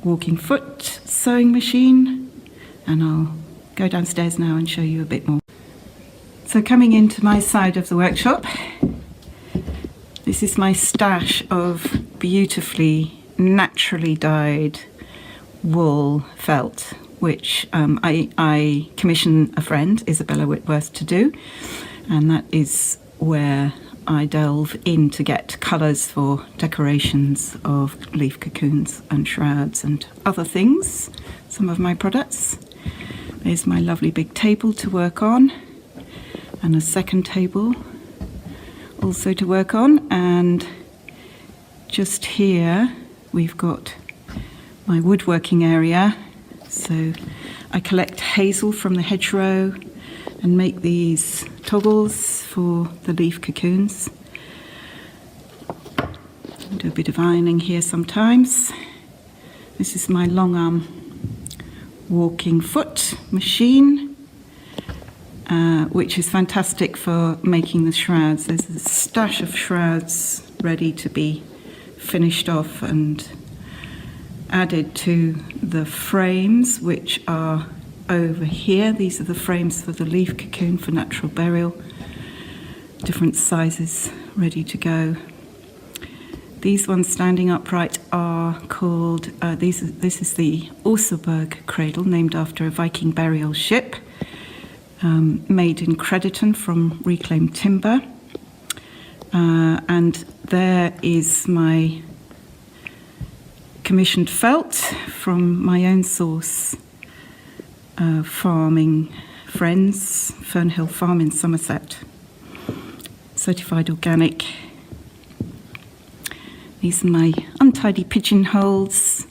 walking foot sewing machine, and I'll go downstairs now and show you a bit more. So coming into my side of the workshop, this is my stash of beautifully naturally dyed wool felt, which I commissioned a friend, Isabella Whitworth, to do, and that is where I delve in to get colours for decorations of leaf cocoons and shrouds and other things, some of my products. There's my lovely big table to work on, and a second table also to work on, and just here we've got my woodworking area. So I collect hazel from the hedgerow and make these toggles for the leaf cocoons. Do a bit of ironing here sometimes. This is my long arm walking foot machine, which is fantastic for making the shrouds. There's a stash of shrouds ready to be finished off and added to the frames, which are over here. These are the frames for the leaf cocoon for natural burial, different sizes ready to go. These ones standing upright are called, this is the Orselberg cradle, named after a Viking burial ship, made in Crediton from reclaimed timber. And there is my commissioned felt from my own source, farming friends, Fernhill Farm in Somerset, certified organic. These are my untidy pigeonholes.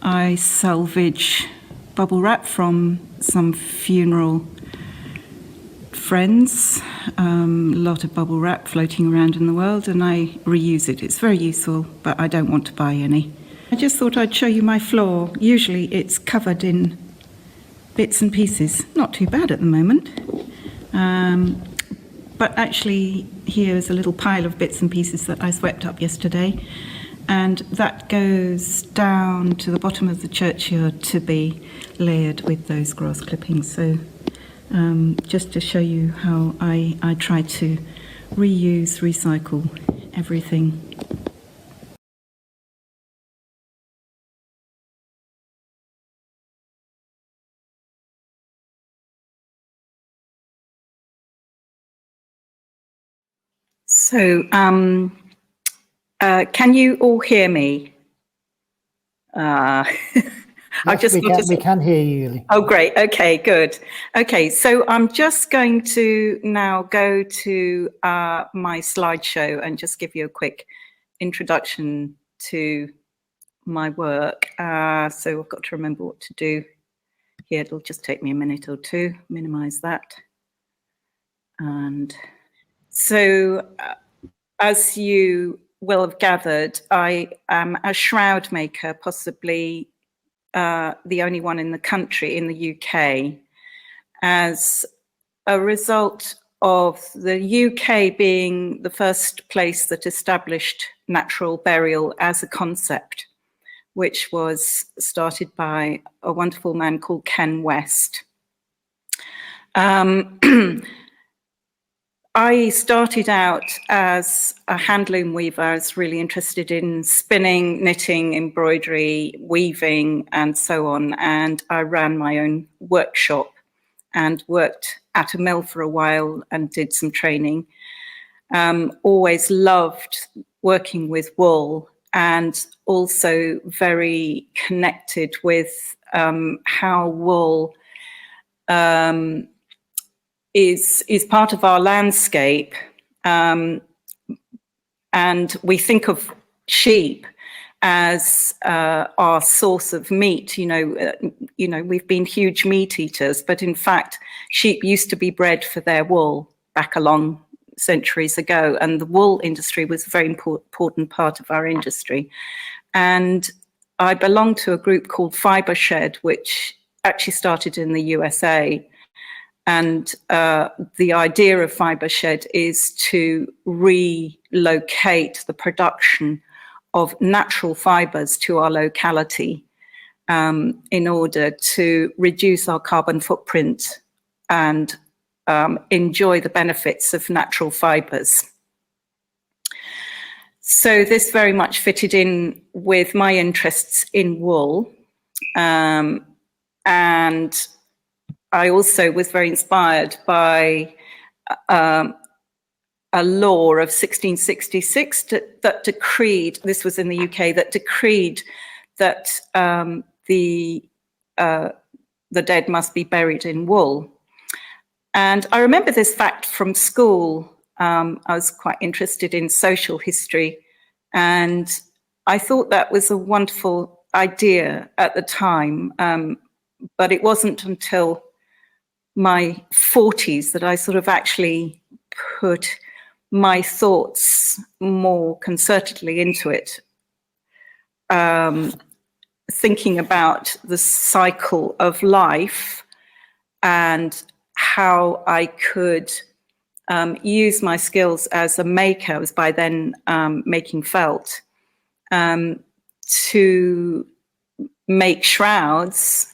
I salvage bubble wrap from some funeral friends, a lot of bubble wrap floating around in the world, and I reuse it. It's very useful, but I don't want to buy any. I just thought I'd show you my floor. Usually it's covered in bits and pieces. Not too bad at the moment. But actually here is a little pile of bits and pieces that I swept up yesterday, and that goes down to the bottom of the churchyard to be layered with those grass clippings. So just to show you how I try to reuse, recycle everything. So, can you all hear me? Yes, we can hear you, Yuli. Oh, great. Okay, good. Okay, so I'm just going to now go to my slideshow and just give you a quick introduction to my work. So I've got to remember what to do here. It'll just take me a minute or two, minimize that. And so, as you will have gathered, I am a shroud maker, possibly the only one in the country, in the UK, as a result of the UK being the first place that established natural burial as a concept, which was started by a wonderful man called Ken West. I started out as a handloom weaver. I was really interested in spinning, knitting, embroidery, weaving, and so on. And I ran my own workshop and worked at a mill for a while and did some training. Always loved working with wool, and also very connected with how wool is part of our landscape, and we think of sheep as our source of meat. You know, we've been huge meat eaters, but in fact, sheep used to be bred for their wool back along centuries ago, and the wool industry was a very important part of our industry. And I belong to a group called Fibre Shed, which actually started in the USA. And the idea of Fibre Shed is to relocate the production of natural fibres to our locality in order to reduce our carbon footprint and enjoy the benefits of natural fibres. So this very much fitted in with my interests in wool, and I also was very inspired by a law of 1666 that decreed, this was in the UK, that decreed that the dead must be buried in wool. And I remember this fact from school. I was quite interested in social history, and I thought that was a wonderful idea at the time, but it wasn't until my 40s that I sort of actually put my thoughts more concertedly into it, thinking about the cycle of life and how I could use my skills as a maker. I was by then making felt, to make shrouds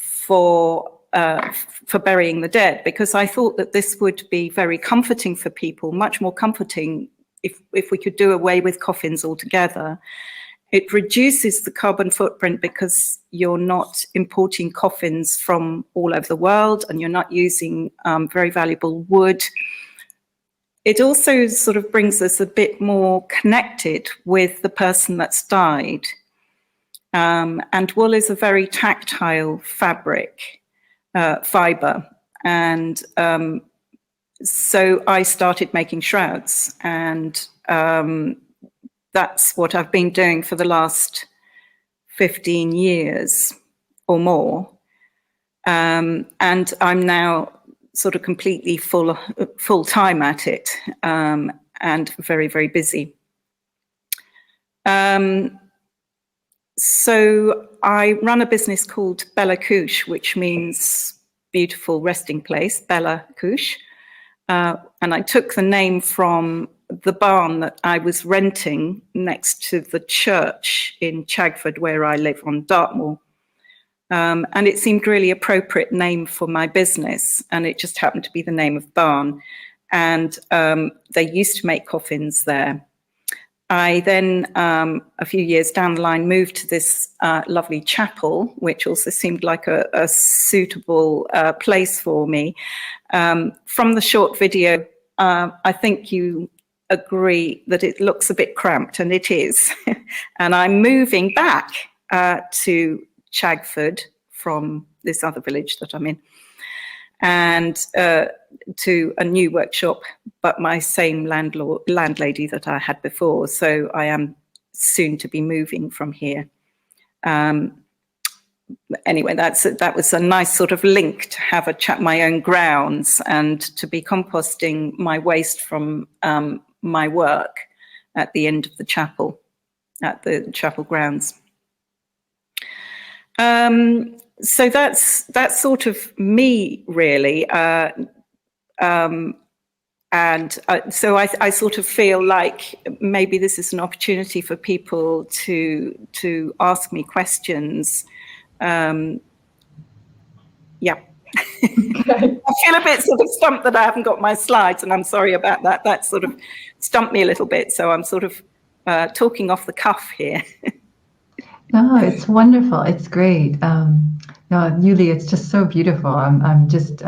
for burying the dead, because I thought that this would be very comforting for people, much more comforting if we could do away with coffins altogether. It reduces the carbon footprint because you're not importing coffins from all over the world, and you're not using very valuable wood. It also sort of brings us a bit more connected with the person that's died. And wool is a very tactile fabric, fiber. And so I started making shrouds, and that's what I've been doing for the last 15 years or more. And I'm now sort of completely full time at it, and very, very busy. So I run a business called Bella Couche, which means beautiful resting place, Bella Couche. And I took the name from the barn that I was renting next to the church in Chagford, where I live on Dartmoor. And it seemed really appropriate name for my business, and it just happened to be the name of barn. And they used to make coffins there. I then, a few years down the line, moved to this lovely chapel, which also seemed like a suitable place for me. From the short video, I think you agree that it looks a bit cramped, and it is. And I'm moving back to Chagford from this other village that I'm in, and to a new workshop, but my same landlady that I had before. So I am soon to be moving from here. Anyway, that was a nice sort of link to have my own grounds, and to be composting my waste from my work at the end of the chapel, at the chapel grounds. So that's sort of me, really. So I sort of feel like maybe this is an opportunity for people to ask me questions. Yeah. I feel a bit sort of stumped that I haven't got my slides, and I'm sorry about that. That sort of stumped me a little bit. So I'm sort of talking off the cuff here. No, it's wonderful. It's great. No, Yuli, it's just so beautiful. I'm just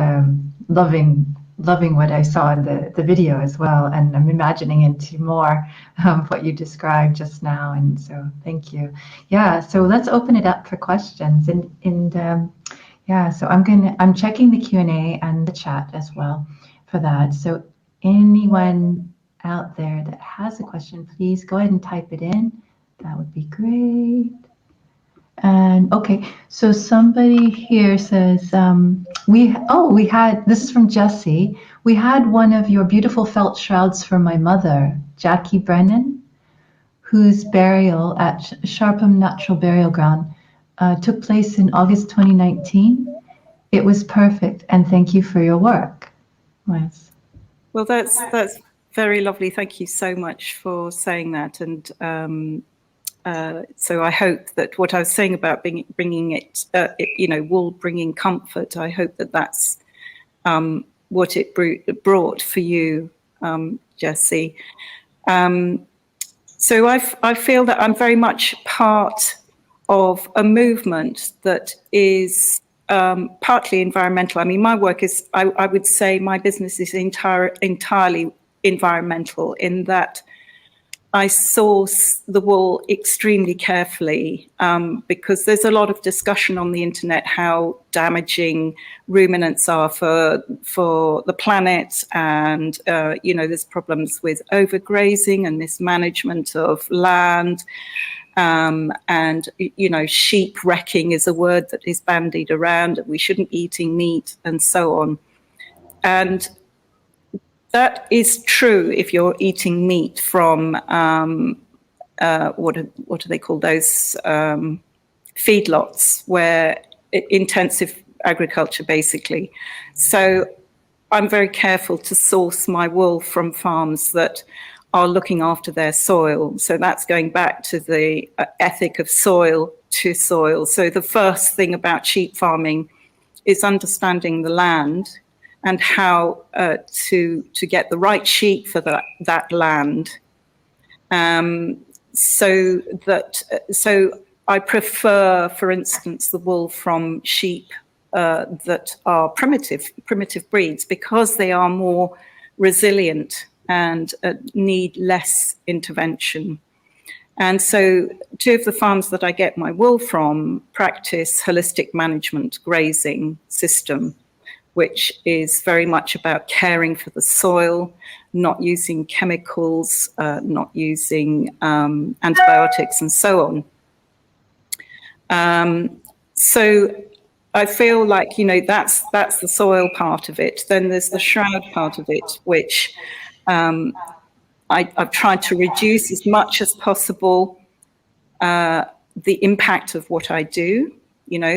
loving what I saw in the video as well, and I'm imagining into more what you described just now. And so, thank you. Yeah. So let's open it up for questions. And yeah. So I'm checking the Q&A and the chat as well for that. So anyone out there that has a question, please go ahead and type it in. That would be great. And okay, so somebody here says, we had, this is from Jesse, we had one of your beautiful felt shrouds for my mother, Jackie Brennan, whose burial at Sharpham Natural Burial Ground took place in August 2019. It was perfect, and thank you for your work. Yes. Well, that's very lovely. Thank you so much for saying that. And so I hope that what I was saying about bringing it, wool bringing comfort, I hope that that's what it brought for you, Jessie. So I feel that I'm very much part of a movement that is partly environmental. I mean, my work is, I would say my business is entirely environmental, in that I source the wool extremely carefully, because there's a lot of discussion on the internet how damaging ruminants are for the planet, and there's problems with overgrazing and mismanagement of land, and sheep wrecking is a word that is bandied around. We shouldn't be eating meat and so on, and that is true if you're eating meat from what do they call those, feedlots, where intensive agriculture, basically. So I'm very careful to source my wool from farms that are looking after their soil. So that's going back to the ethic of soil to soil. So the first thing about sheep farming is understanding the land and how to get the right sheep for that land. So I prefer, for instance, the wool from sheep that are primitive breeds, because they are more resilient and need less intervention. And so 2 of the farms that I get my wool from practice holistic management grazing system, which is very much about caring for the soil, not using chemicals, not using antibiotics, and so on. So I feel like, that's the soil part of it. Then there's the shroud part of it, which I've tried to reduce as much as possible the impact of what I do.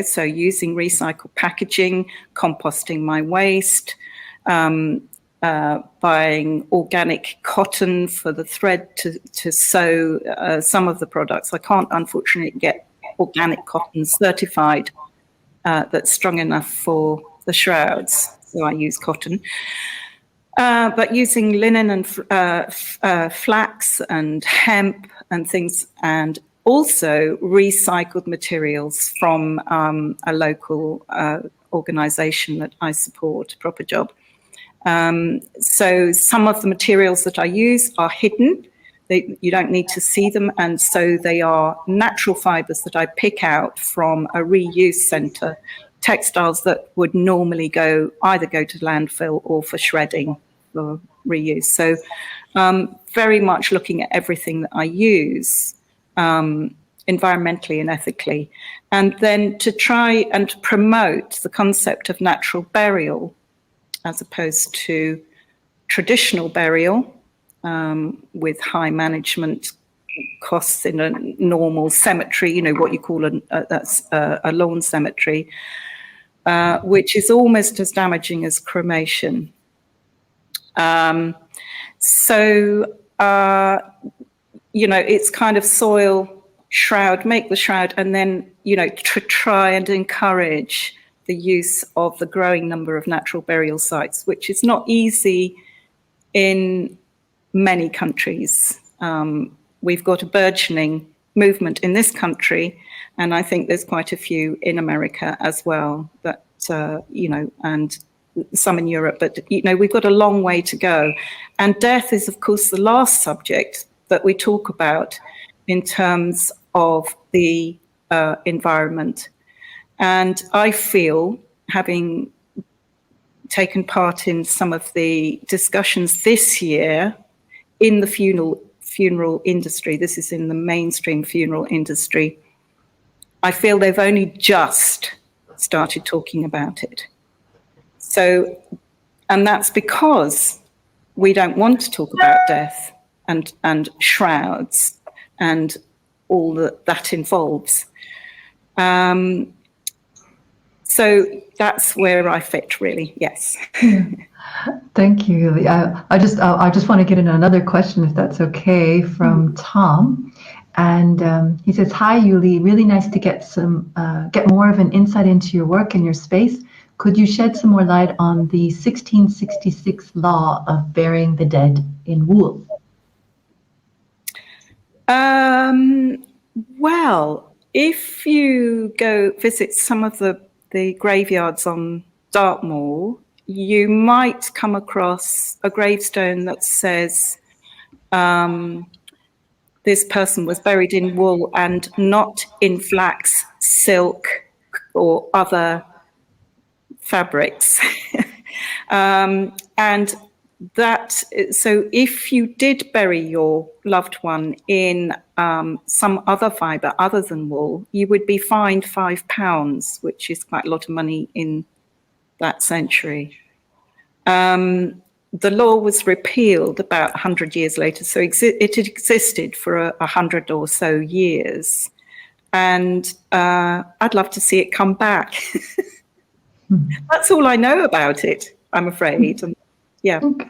So using recycled packaging, composting my waste, buying organic cotton for the thread to sew some of the products. I can't, unfortunately, get organic cotton certified that's strong enough for the shrouds, so I use cotton. But using linen and flax and hemp and things, and also recycled materials from a local organization that I support, Proper Job. So some of the materials that I use are hidden. You don't need to see them, and so they are natural fibers that I pick out from a reuse center, textiles that would normally either go to landfill or for shredding or reuse. So very much looking at everything that I use, environmentally and ethically, and then to try and promote the concept of natural burial as opposed to traditional burial with high management costs in a normal cemetery, you know, what you call a lawn cemetery, which is almost as damaging as cremation. You know, it's kind of soil, shroud, make the shroud, and then, you know, try and encourage the use of the growing number of natural burial sites, which is not easy in many countries. We've got a burgeoning movement in this country, and I think there's quite a few in America as well, that, you know, and some in Europe, but, you know, we've got a long way to go. And death is, of course, the last subject that we talk about in terms of the environment. And I feel, having taken part in some of the discussions this year in the funeral industry, this is in the mainstream funeral industry, I feel they've only just started talking about it. So, and that's because we don't want to talk about death and shrouds and all that involves. So that's where I fit, really. Yes. Thank you, Yuli. I just want to get in another question, if that's okay, from Tom, and he says, "Hi, Yuli. Really nice to get more of an insight into your work and your space. Could you shed some more light on the 1666 law of burying the dead in wool?" Well, if you go visit some of the graveyards on Dartmoor, you might come across a gravestone that says, this person was buried in wool and not in flax, silk, or other fabrics. And that, so if you did bury your loved one in some other fibre other than wool, you would be fined £5, which is quite a lot of money in that century. The law was repealed about 100 years later, so it had existed for 100 or so years. And I'd love to see it come back. That's all I know about it, I'm afraid. Yeah. Okay,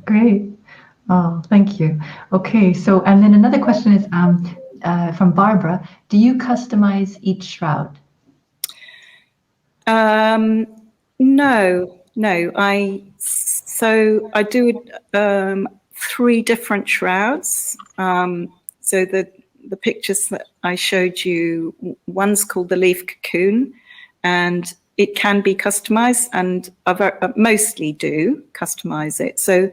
great. Oh, thank you. Okay, so, and then another question is from Barbara. Do you customize each shroud? No. I do 3 different shrouds. So the pictures that I showed you, one's called the leaf cocoon, and it can be customized, and I mostly do customize it. So,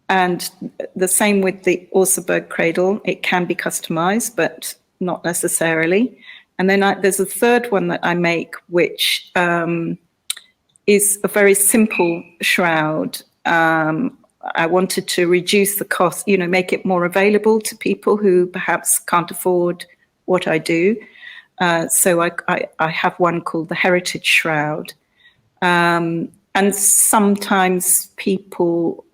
and the same with the Orseberg cradle, it can be customized, but not necessarily. And then there's a third one that I make, which is a very simple shroud. I wanted to reduce the cost, you know, make it more available to people who perhaps can't afford what I do. So I have one called the Heritage Shroud. And sometimes people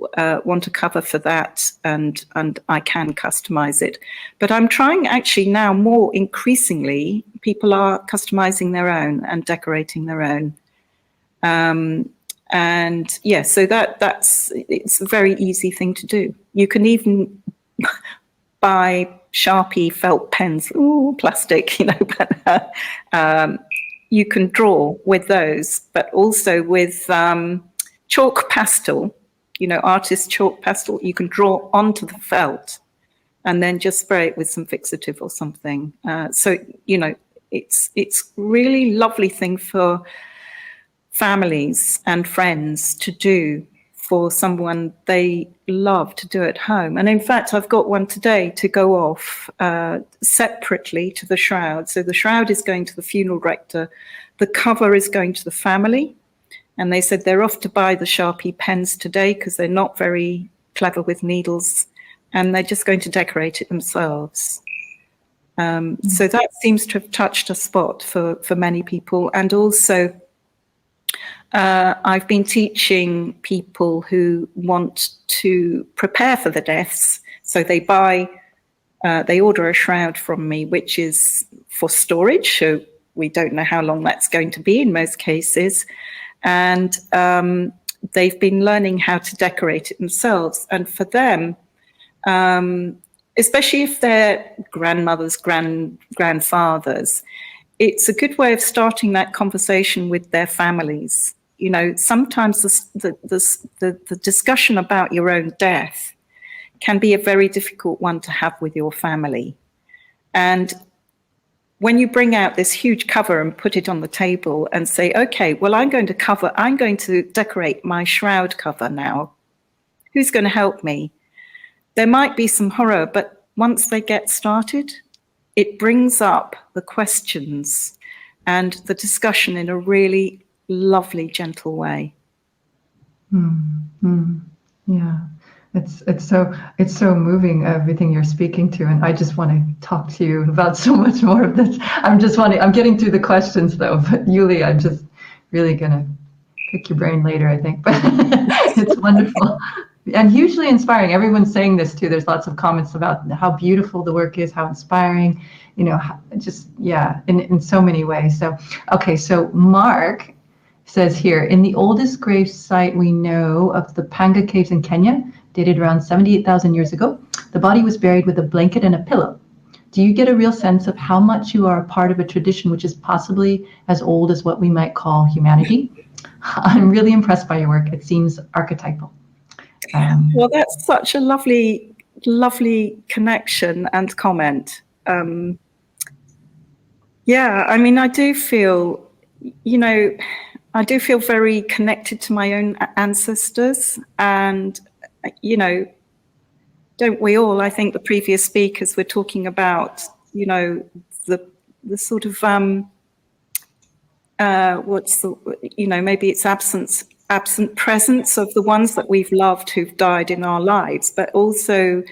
want a cover for that, and I can customize it. But I'm trying actually now more increasingly, people are customizing their own and decorating their own. And yeah, so it's a very easy thing to do. You can even buy Sharpie felt pens, plastic, you know, but you can draw with those, but also with chalk pastel, you know, artist chalk pastel, you can draw onto the felt and then just spray it with some fixative or something. So, you know, it's really lovely thing for families and friends to do for someone they love to do at home. And in fact, I've got one today to go off separately to the shroud. So the shroud is going to the funeral director. The cover is going to the family. And they said they're off to buy the Sharpie pens today because they're not very clever with needles. And they're just going to decorate it themselves. So that seems to have touched a spot for many people. And also, I've been teaching people who want to prepare for the deaths. So they they order a shroud from me, which is for storage. So we don't know how long that's going to be in most cases. And they've been learning how to decorate it themselves. And for them, especially if they're grandmothers, grandfathers, it's a good way of starting that conversation with their families. You know, sometimes the discussion about your own death can be a very difficult one to have with your family. And when you bring out this huge cover and put it on the table and say, okay, well, I'm going to decorate my shroud cover now. Who's going to help me? There might be some horror, but once they get started, it brings up the questions and the discussion in a really lovely, gentle way. Yeah, it's so moving, everything you're speaking to, and I just want to talk to you about so much more of this. I'm getting through the questions though, but Yuli, I'm just really gonna pick your brain later, I think. But it's wonderful and hugely inspiring. Everyone's saying this too. There's lots of comments about how beautiful the work is, how inspiring, you know, in so many ways. So, okay, so Mark says here, in the oldest grave site we know of, the Panga Caves in Kenya, dated around 78,000 years ago, the body was buried with a blanket and a pillow. Do you get a real sense of how much you are a part of a tradition which is possibly as old as what we might call humanity? I'm really impressed by your work. It seems archetypal. Well, that's such a lovely, lovely connection and comment. Yeah, I mean, I do feel very connected to my own ancestors, and, you know, don't we all? I think the previous speakers were talking about, you know, the sort of, maybe it's absent presence of the ones that we've loved who've died in our lives, but also,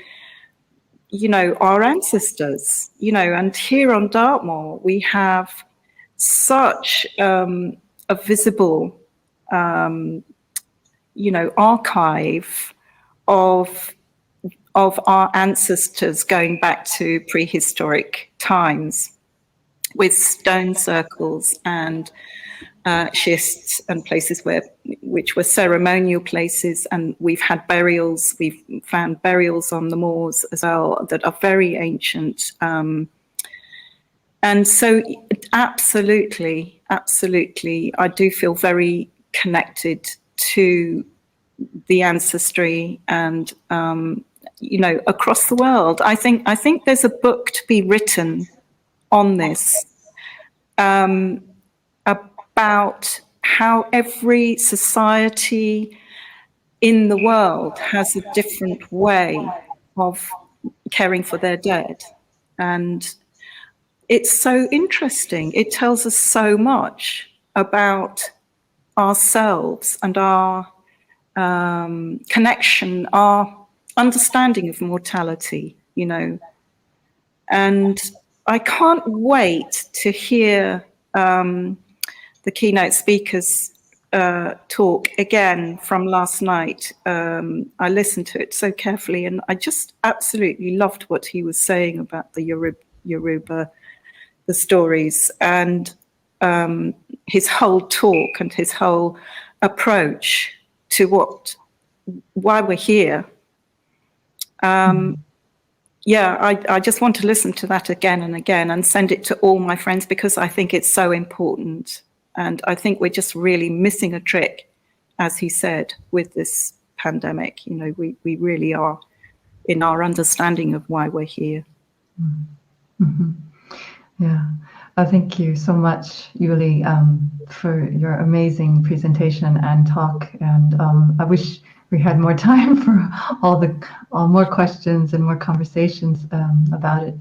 you know, our ancestors, you know, and here on Dartmoor, we have such a visible, archive of our ancestors going back to prehistoric times, with stone circles and schists and places which were ceremonial places, and we've had burials. We've found burials on the moors as well that are very ancient. And so absolutely, I do feel very connected to the ancestry and, across the world. I think there's a book to be written on this, about how every society in the world has a different way of caring for their dead. And it's so interesting. It tells us so much about ourselves and our connection, our understanding of mortality, you know. And I can't wait to hear the keynote speakers talk again from last night. I listened to it so carefully, and I just absolutely loved what he was saying about the Yoruba, the stories, and his whole talk and his whole approach to why we're here. I just want to listen to that again and again and send it to all my friends, because I think it's so important. And I think we're just really missing a trick, as he said, with this pandemic. You know, we really are in our understanding of why we're here. Mm-hmm. Yeah. Thank you so much, Yuli, for your amazing presentation and talk. And I wish we had more time for all more questions and more conversations about it.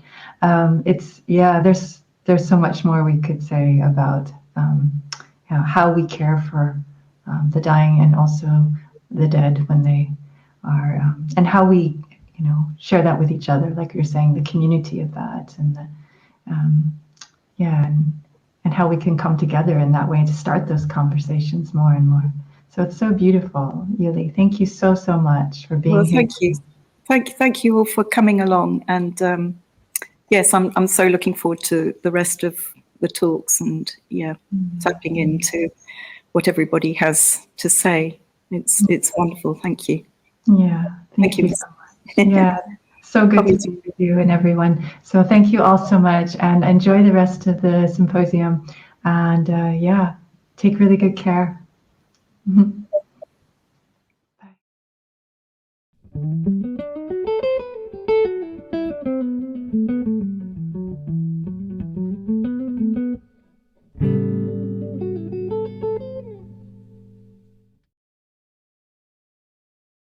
There's so much more we could say about how we care for the dying and also the dead when they are, and how we, share that with each other, like you're saying, the community of that, and the and how we can come together in that way to start those conversations more and more. So it's so beautiful, Yuli. Thank you so much for being here. thank you all for coming along. And yes, I'm so looking forward to the rest of the talks and tapping into what everybody has to say. It's wonderful. Thank you. Yeah, thank you so much. Yeah, so good to be with you and everyone. So thank you all so much, and enjoy the rest of the symposium. And take really good care.